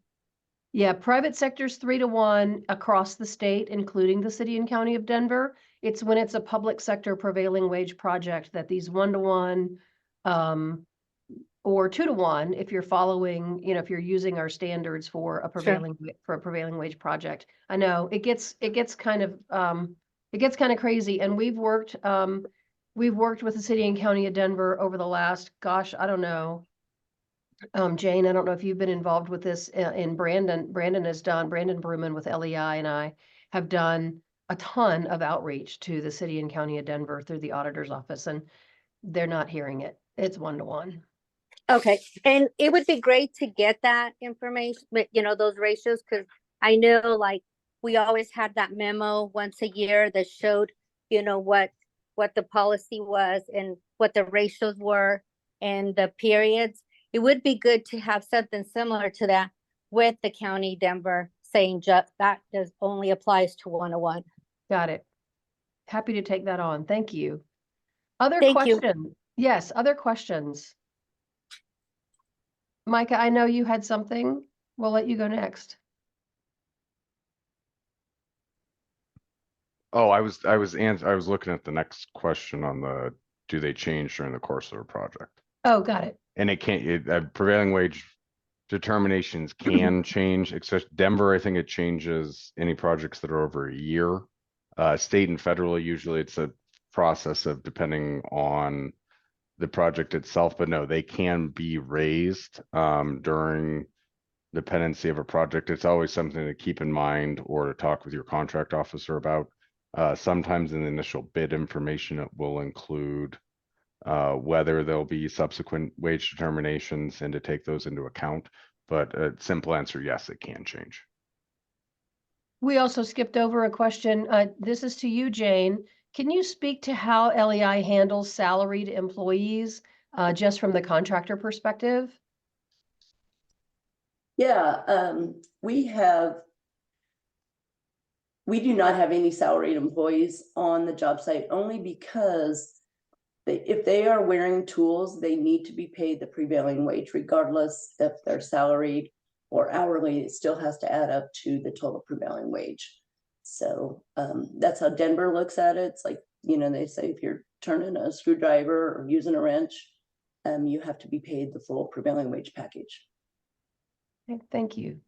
Yeah, private sector's 3-to-1 across the state, including the city and county of Denver. It's when it's a public sector prevailing wage project that these 1-to-1 or 2-to-1, if you're following, if you're using our standards for a prevailing wage project. I know it gets kind of crazy, and we've worked with the city and county of Denver over the last, gosh, I don't know, Jane, I don't know if you've been involved with this in Brandon. Brandon Bruman with LEI and I have done a ton of outreach to the city and county of Denver through the auditor's office, and they're not hearing it. It's 1-to-1. Okay, and it would be great to get that information, but those ratios, because I know like we always had that memo once a year that showed, what the policy was and what the ratios were and the periods. It would be good to have something similar to that with the county Denver saying just that does only applies to 101. Got it. Happy to take that on. Thank you. Other Thank you. questions? Yes, other questions. Micah, I know you had something. We'll let you go next. Oh, I was looking at the next question on the, do they change during the course of a project? Oh, got it. And it can't, prevailing wage determinations can change, except Denver, I think it changes any projects that are over a year. State and federally, usually it's a process of depending on the project itself, but no, they can be raised during the pendency of a project. It's always something to keep in mind or to talk with your contract officer about. Sometimes in the initial bid information, it will include whether there'll be subsequent wage determinations and to take those into account. But a simple answer, yes, it can change. We also skipped over a question. This is to you, Jane. Can you speak to how LEI handles salaried employees, just from the contractor perspective? Yeah, we do not have any salaried employees on the job site, only because if they are wearing tools, they need to be paid the prevailing wage, regardless if they're salaried or hourly. It still has to add up to the total prevailing wage. So that's how Denver looks at it. It's like, they say if you're turning a screwdriver or using a wrench, you have to be paid the full prevailing wage package. Thank you.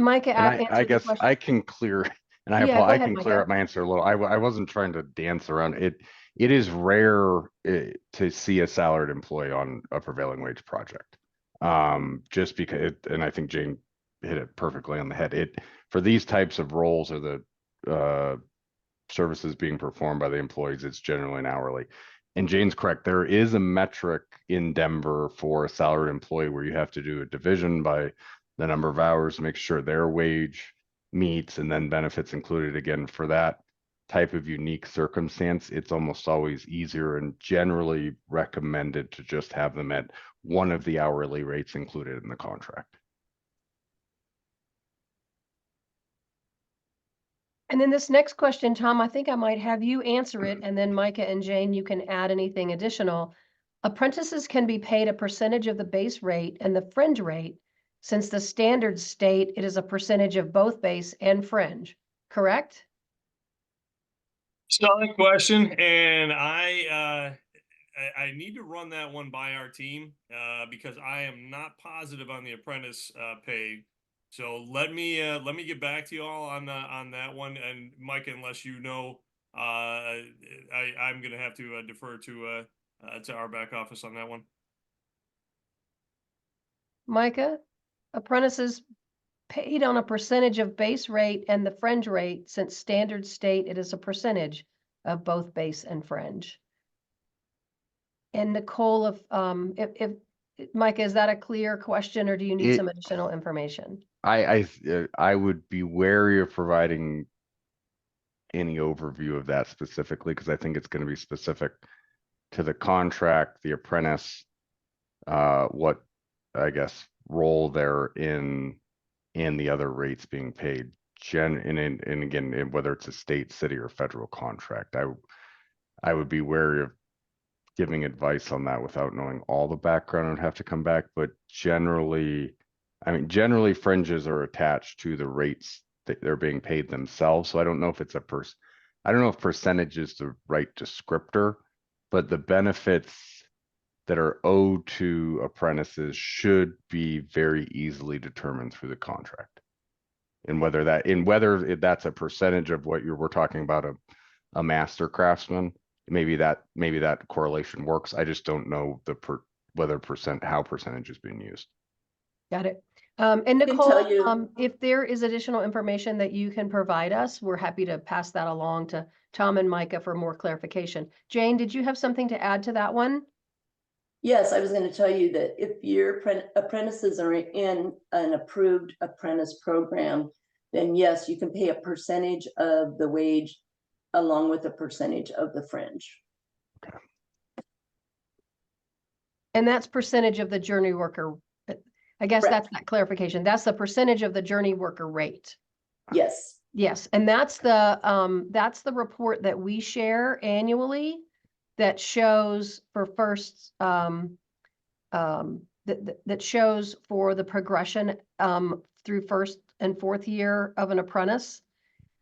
Micah, And I answer the guess question. I can clear, and Yeah, go I ahead, can clear Micah. up my answer a little. I wasn't trying to dance around it. It is rare to see a salaried employee on a prevailing wage project. Just because, and I think Jane hit it perfectly on the head. For these types of roles or the services being performed by the employees, it's generally an hourly. And Jane's correct. There is a metric in Denver for a salaried employee where you have to do a division by the number of hours to make sure their wage meets, and then benefits included. Again, for that type of unique circumstance, it's almost always easier and generally recommended to just have them at one of the hourly rates included in the contract. And then this next question, Tom, I think I might have you answer it, and then Micah and Jane, you can add anything additional. Apprentices can be paid a percentage of the base rate and the fringe rate, since the standards state it is a percentage of both base and fringe, correct? Solid question, and I need to run that one by our team because I am not positive on the apprentice pay. So let me get back to you all on that one. And Mike, unless I'm gonna have to defer to our back office on that one. Micah, apprentices paid on a percentage of base rate and the fringe rate, since standards state it is a percentage of both base and fringe. And Nicole, if Micah, is that a clear question, or do you need some additional information? I would be wary of providing any overview of that specifically, because I think it's going to be specific to the contract, the apprentice, what I guess role they're in, and the other rates being paid. And again, whether it's a state, city, or federal contract, I would be wary of giving advice on that without knowing all the background. I'd have to come back, but generally fringes are attached to the rates that they're being paid themselves. So I don't know if it's I don't know if percentage is the right descriptor, but the benefits that are owed to apprentices should be very easily determined through the contract. And whether that's a percentage of what we're talking about, a master craftsman, maybe that correlation works. I just don't know how percentage is being used. Got it. And can Nicole, tell you- if there is additional information that you can provide us, we're happy to pass that along to Tom and Micah for more clarification. Jane, did you have something to add to that one? Yes, I was going to tell you that if your apprentices are in an approved apprentice program, then yes, you can pay a percentage of the wage along with a percentage of the fringe. And that's percentage of the journey worker. I guess Correct. that's that clarification. That's the percentage of the journey worker rate. Yes. Yes, and that's the report that we share annually that shows for first that shows for the progression through first and fourth year of an apprentice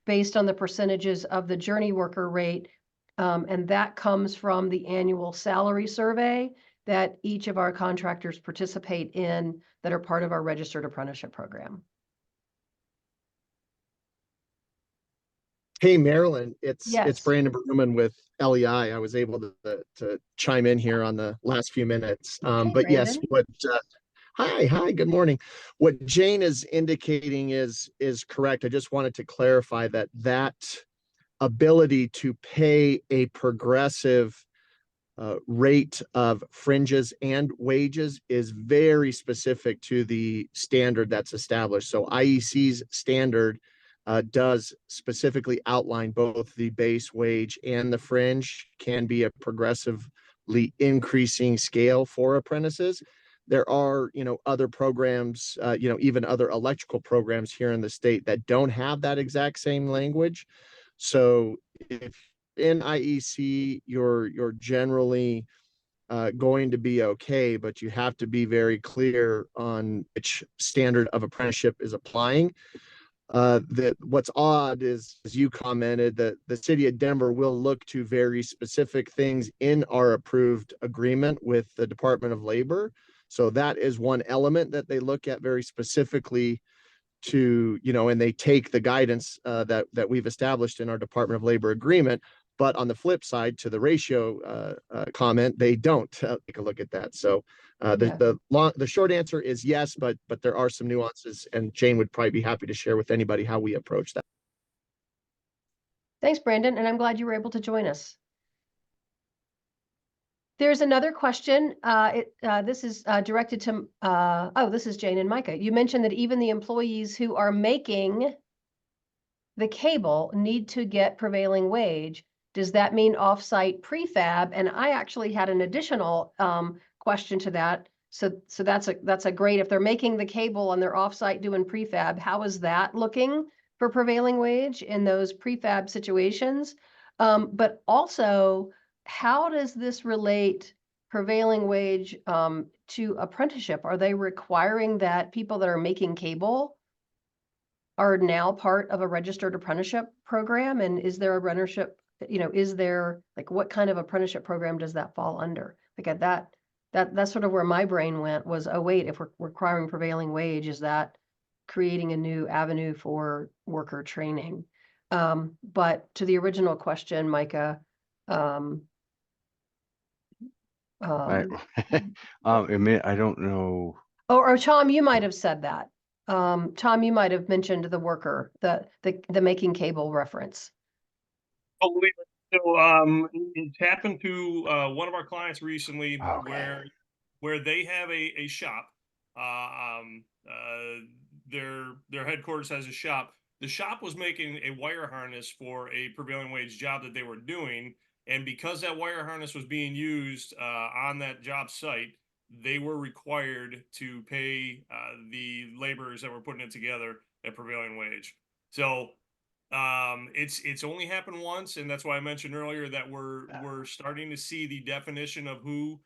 based on the percentages of the journey worker rate. And that comes from the annual salary survey that each of our contractors participate in that are part of our registered apprenticeship program. Hey, Marilyn, it's Yes. Brandon Berman with LEI. I was able to chime in here on the last few minutes. Hey, But yes, Brandon. hi, good morning. What Jane is indicating is correct. I just wanted to clarify that ability to pay a progressive rate of fringes and wages is very specific to the standard that's established. So IEC's standard does specifically outline both the base wage and the fringe can be a progressively increasing scale for apprentices. There are, other programs, even other electrical programs here in the state that don't have that exact same language. So if in IEC, you're generally going to be okay, but you have to be very clear on which standard of apprenticeship is applying. That what's odd is, as you commented, that the city of Denver will look to very specific things in our approved agreement with the Department of Labor. So that is one element that they look at very specifically to, and they take the guidance that we've established in our Department of Labor agreement. But on the flip side, to the ratio comment, they don't take a look at that. So the short answer is yes, but there are some nuances, and Jane would probably be happy to share with anybody how we approach that. Thanks, Brandon, and I'm glad you were able to join us. There's another question. This is directed to, this is Jane and Micah. You mentioned that even the employees who are making the cable need to get prevailing wage. Does that mean offsite prefab? And I actually had an additional question to that. So that's a great, if they're making the cable and they're offsite doing prefab, how is that looking for prevailing wage in those prefab situations? But also, how does this relate prevailing wage to apprenticeship? Are they requiring that people that are making cable are now part of a registered apprenticeship program? And is there a apprenticeship, what kind of apprenticeship program does that fall under? Like that's sort of where my brain went was, oh wait, if we're requiring prevailing wage, is that creating a new avenue for worker training? But to the original question, Micah, I don't know. or Tom, you might have said that. Tom, you might have mentioned the worker, the making cable reference. Oh, so it's happened to one of our clients recently where they have a shop. Their headquarters has a shop. The shop was making a wire harness for a prevailing wage job that they were doing, and because that wire harness was being used on that job site, they were required to pay the laborers that were putting it together at prevailing wage. So it's only happened once, and that's why I mentioned earlier that we're starting to see the definition of who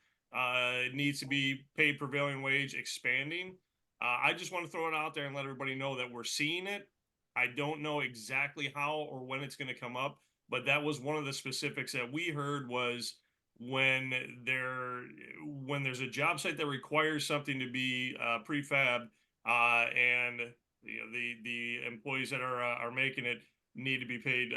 needs to be paid prevailing wage expanding. I just want to throw it out there and let everybody know that we're seeing it. I don't know exactly how or when it's going to come up, but that was one of the specifics that we heard was when there's a job site that requires something to be prefab, and the employees that are making it need to be paid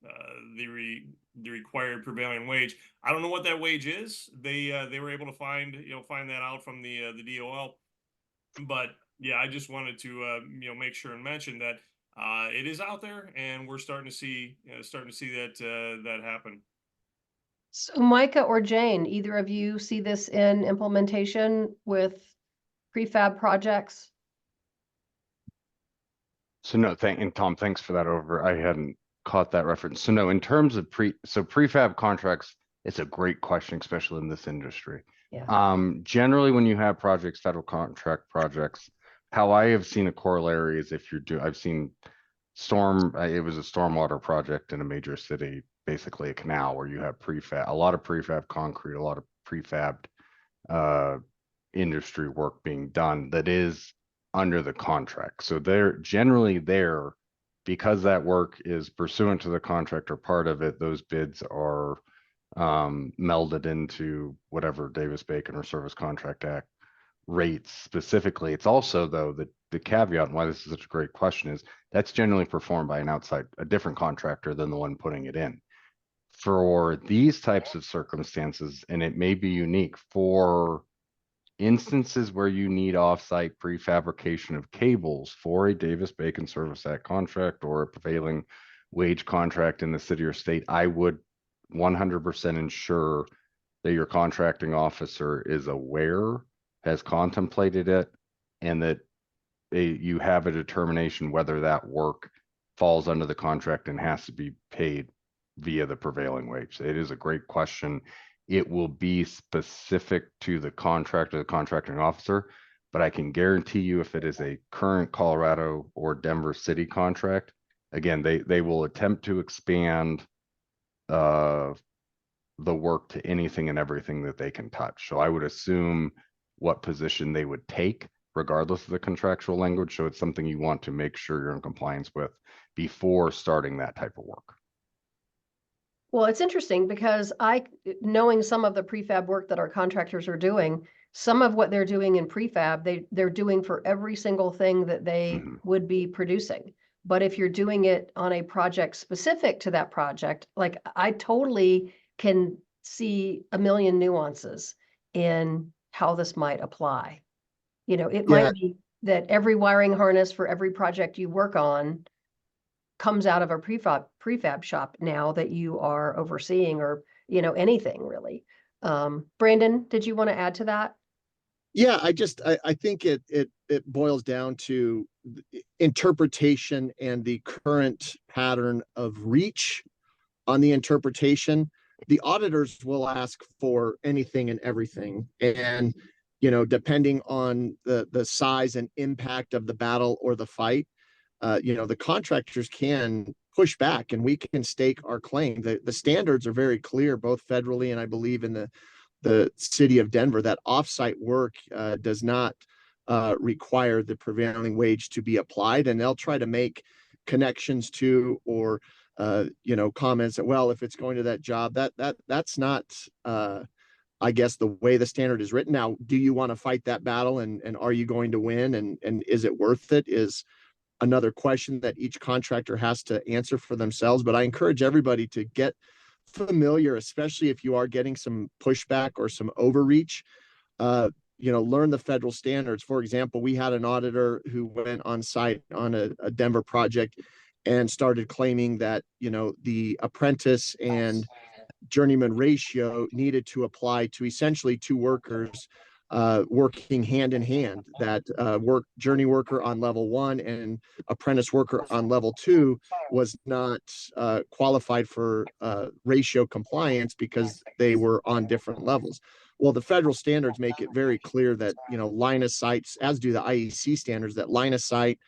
the required prevailing wage. I don't know what that wage is. They were able to find that out from the DOL, but yeah, I just wanted to make sure and mention that it is out there, and we're starting to see that happen. So Micah or Jane, either of you see this in implementation with prefab projects? So no, and Tom, thanks for that over. I hadn't caught that reference. So no, in terms of prefab contracts, it's a great question, especially in this industry. Yeah. Generally when you have projects, federal contract projects, how I have seen a corollary is if I've seen it was a stormwater project in a major city, basically a canal where you have a lot of prefab concrete, a lot of prefabbed industry work being done that is under the contract. So they're generally there because that work is pursuant to the contract or part of it. Those bids are melded into whatever Davis-Bacon or Service Contract Act rates specifically. It's also, though, the caveat and why this is such a great question is that's generally performed by a different contractor than the one putting it in. For these types of circumstances, and it may be unique for instances where you need offsite prefabrication of cables for a Davis-Bacon Service Act contract or a prevailing wage contract in the city or state, I would 100% ensure that your contracting officer is aware, has contemplated it, and that you have a determination whether that work falls under the contract and has to be paid via the prevailing wage. It is a great question. It will be specific to the contract or the contracting officer, but I can guarantee you if it is a current Colorado or Denver city contract, again, they will attempt to expand the work to anything and everything that they can touch. So I would assume what position they would take regardless of the contractual language. So it's something you want to make sure you're in compliance with before starting that type of work. Well, it's interesting because knowing some of the prefab work that our contractors are doing, some of what they're doing in prefab, they're doing for every single thing that they would be producing. But if you're doing it on a project specific to that project, like I totally can see a million nuances in how this might apply. It might be that every wiring harness for every project you work on comes out of a prefab shop now that you are overseeing, or anything really. Brandon, did you want to add to that? Yeah, I think it boils down to interpretation and the current pattern of reach on the interpretation. The auditors will ask for anything and everything, and depending on the size and impact of the battle or the fight, the contractors can push back and we can stake our claim. The standards are very clear, both federally and I believe in the city of Denver, that offsite work does not require the prevailing wage to be applied, and they'll try to make connections to or comments that, well, if it's going to that job, that's not I guess the way the standard is written. Now, do you want to fight that battle, and are you going to win, and is it worth it, is another question that each contractor has to answer for themselves. But I encourage everybody to get familiar, especially if you are getting some pushback or some overreach. Learn the federal standards. For example, we had an auditor who went on site on a Denver project and started claiming that the apprentice and journeyman ratio needed to apply to essentially two workers working hand in hand, that journey worker on level 1 and apprentice worker on level 2 was not qualified for ratio compliance because they were on different levels. Well, the federal standards make it very clear that line of sight, as do the IEC standards, that line of sight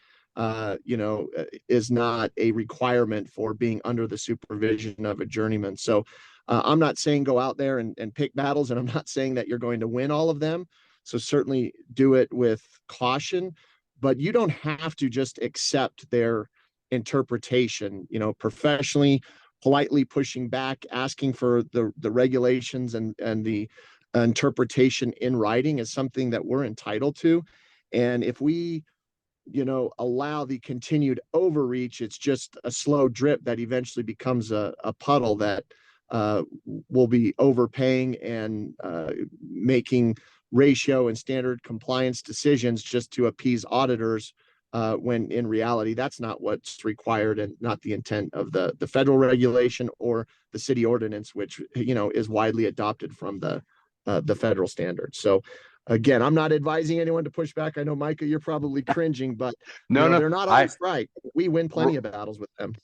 is not a requirement for being under the supervision of a journeyman. So I'm not saying go out there and pick battles, and I'm not saying that you're going to win all of them. So certainly do it with caution, but you don't have to just accept their interpretation. Professionally, politely pushing back, asking for the regulations and the interpretation in writing is something that we're entitled to. And if we allow the continued overreach. It's just a slow drip that eventually becomes a puddle that will be overpaying and making ratio and standard compliance decisions just to appease auditors, when in reality that's not what's required and not the intent of the federal regulation or the city ordinance, which is widely adopted from the federal standards. So again, I'm not advising anyone to push back. I know, Micah, you're probably cringing, but No, they're not always right. We win plenty of battles with them.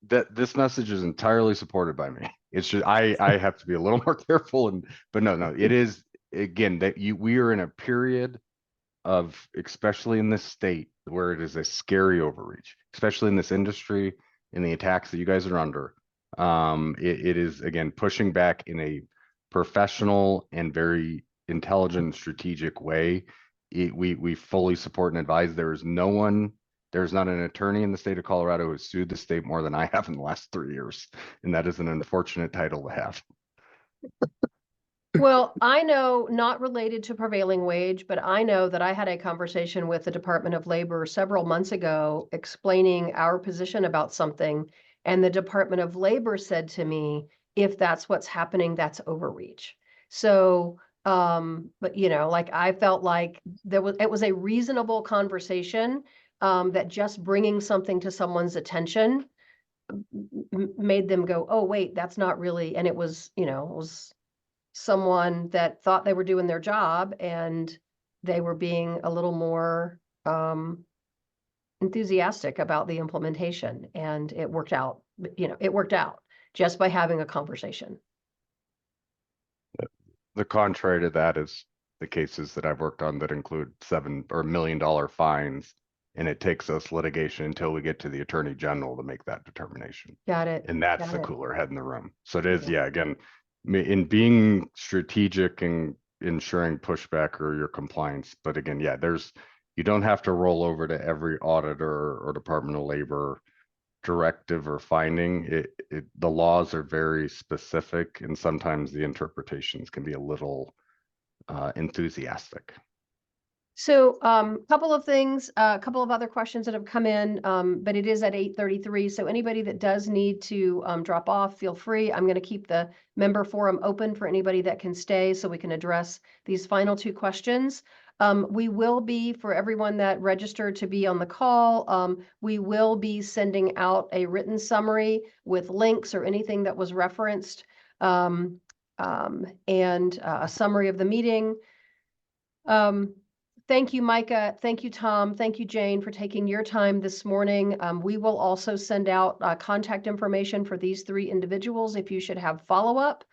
That this message is entirely supported by me. It's just I have to be a little more careful, but no, it is, again, that we are in a period of, especially in this state, where it is a scary overreach, especially in this industry, in the attacks that you guys are under. It is, again, pushing back in a professional and very intelligent, strategic way. We fully support and advise. There's not an attorney in the state of Colorado who has sued the state more than I have in the last 3 years, and that is an unfortunate title to have. Well, I know, not related to prevailing wage, but I know that I had a conversation with the Department of Labor several months ago explaining our position about something. And the Department of Labor said to me, if that's what's happening, that's overreach. So, but like I felt like it was a reasonable conversation, that just bringing something to someone's attention made them go, oh, wait, that's not really, and it was someone that thought they were doing their job and they were being a little more enthusiastic about the implementation, and it worked out. It worked out just by having a conversation. The contrary to that is the cases that I've worked on that include $7 or $1 million fines, and it takes us litigation until we get to the attorney general to make that determination. Got it. And that's Got the it. cooler head in the room. So it is, Yeah. again, in being strategic and ensuring pushback or your compliance. But again, you don't have to roll over to every auditor or Department of Labor directive or finding. The laws are very specific, and sometimes the interpretations can be a little enthusiastic. So couple of things, a couple of other questions that have come in, but it is at 8:33. So anybody that does need to drop off, feel free. I'm going to keep the member forum open for anybody that can stay so we can address these final two questions. We will be, for everyone that registered to be on the call, we will be sending out a written summary with links or anything that was referenced, and a summary of the meeting. Thank you, Micah. Thank you, Tom. Thank you, Jane, for taking your time this morning. We will also send out contact information for these three individuals if you should have follow-up.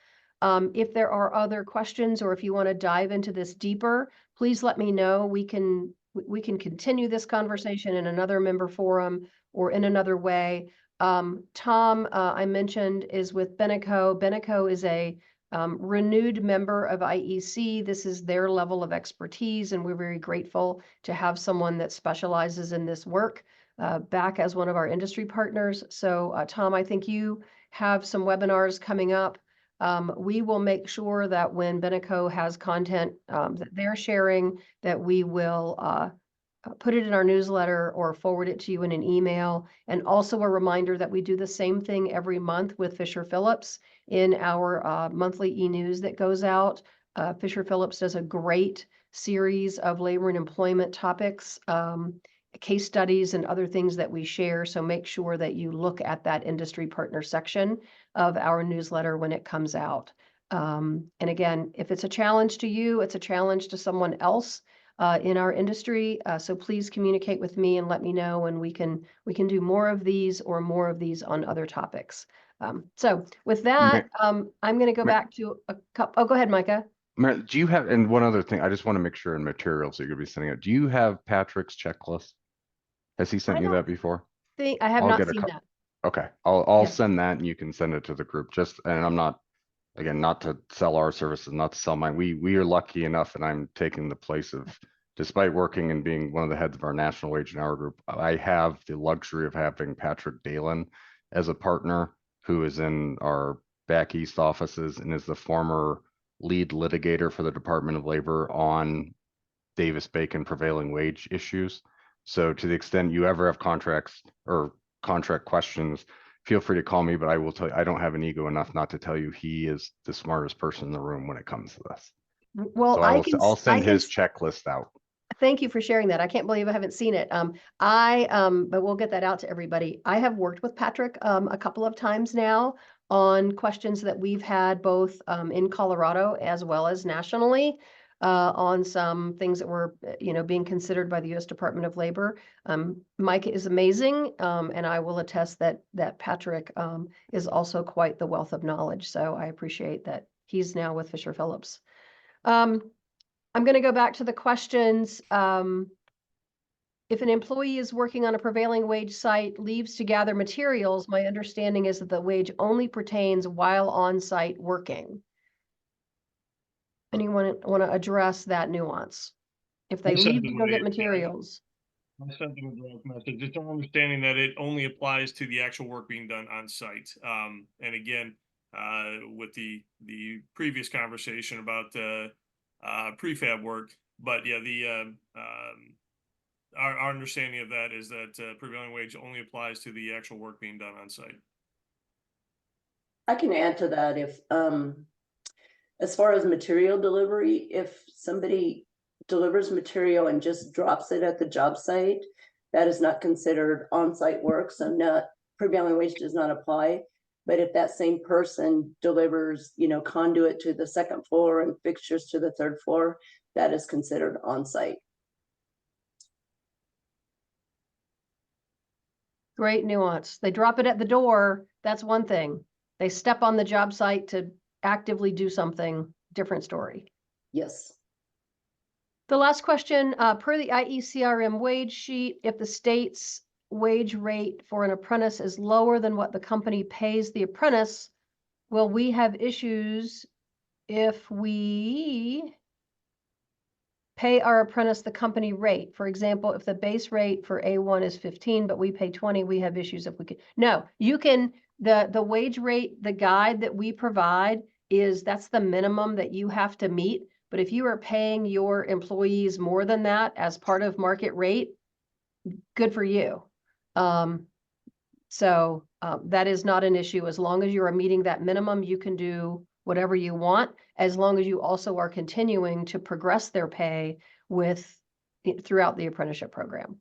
If there are other questions, or if you want to dive into this deeper, please let me know. We can continue this conversation in another member forum or in another way. Tom, I mentioned, is with Beneco. Beneco is a renewed member of IEC. This is their level of expertise, and we're very grateful to have someone that specializes in this work back as one of our industry partners. So Tom, I think you have some webinars coming up. We will make sure that when Beneco has content that they're sharing, that we will put it in our newsletter or forward it to you in an email. And also a reminder that we do the same thing every month with Fisher Phillips in our monthly e-news that goes out. Fisher Phillips does a great series of labor and employment topics, case studies, and other things that we share. So make sure that you look at that industry partner section of our newsletter when it comes out. And again, if it's a challenge to you, it's a challenge to someone else in our industry. So please communicate with me and let me know, and we can do more of these or more of these on other topics. So with that, I'm going to go back to a couple. Oh, go ahead, Micah. Do you have, and one other thing, I just want to make sure in materials that you're going to be sending out, do you have Patrick's checklist? Has he sent you that before? I have not seen that. Okay, I'll Yeah. send that, and you can send it to the group. And I'm not, again, not to sell our services, not to sell mine. We are lucky enough, and I'm taking the place of, despite working and being one of the heads of our national wage and hour group, I have the luxury of having Patrick Dalen as a partner, who is in our back east offices and is the former lead litigator for the Department of Labor on Davis-Bacon prevailing wage issues. So to the extent you ever have contracts or contract questions, feel free to call me, but I will tell you, I don't have an ego enough not to tell you he is the smartest person in the room when it comes to this. Well, So I'll send his checklist out. Thank you for sharing that. I can't believe I haven't seen it. But we'll get that out to everybody. I have worked with Patrick a couple of times now on questions that we've had both in Colorado as well as nationally on some things that were, being considered by the U.S. Department of Labor. Mike is amazing, and I will attest that Patrick is also quite the wealth of knowledge. So I appreciate that he's now with Fisher Phillips. I'm going to go back to the questions. If an employee is working on a prevailing wage site, leaves to gather materials, my understanding is that the wage only pertains while on site working. Anyone want to address that nuance? If they leave to go get materials. I sent them a direct message. It's our understanding that it only applies to the actual work being done on site. And again, with the previous conversation about prefab work, but yeah, our understanding of that is that prevailing wage only applies to the actual work being done on site. I can add to that if, as far as material delivery, if somebody delivers material and just drops it at the job site, that is not considered on-site work, so prevailing wage does not apply. But if that same person delivers, conduit to the second floor and fixtures to the third floor, that is considered on-site. Great nuance. They drop it at the door. That's one thing. They step on the job site to actively do something, different story. Yes. The last question, per the IECRM wage sheet, if the state's wage rate for an apprentice is lower than what the company pays the apprentice, will we have issues if we pay our apprentice the company rate? For example, if the base rate for A1 is 15, but we pay 20, we have issues if we can. No, you can, the wage rate, the guide that we provide that's the minimum that you have to meet. But if you are paying your employees more than that as part of market rate, good for you. So that is not an issue. As long as you are meeting that minimum, you can do whatever you want, as long as you also are continuing to progress their pay throughout the apprenticeship program.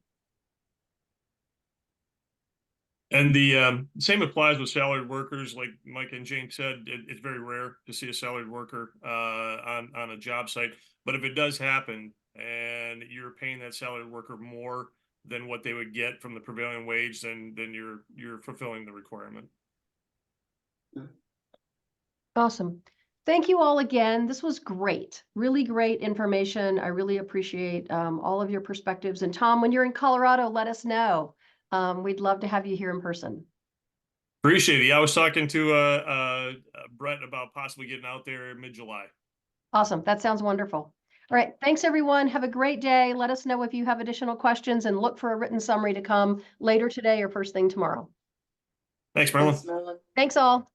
And the same applies with salaried workers. Like Mike and Jane said, it's very rare to see a salaried worker on a job site. But if it does happen and you're paying that salaried worker more than what they would get from the prevailing wage, then you're fulfilling the requirement. Awesome. Thank you all again. This was great. Really great information. I really appreciate all of your perspectives. And Tom, when you're in Colorado, let us know. We'd love to have you here in person. Appreciate it. Yeah, I was talking to Brett about possibly getting out there mid-July. Awesome. That sounds wonderful. All right. Thanks, everyone. Have a great day. Let us know if you have additional questions and look for a written summary to come later today or first thing tomorrow. Thanks, Marilyn. Thanks, Marilyn. Thanks all.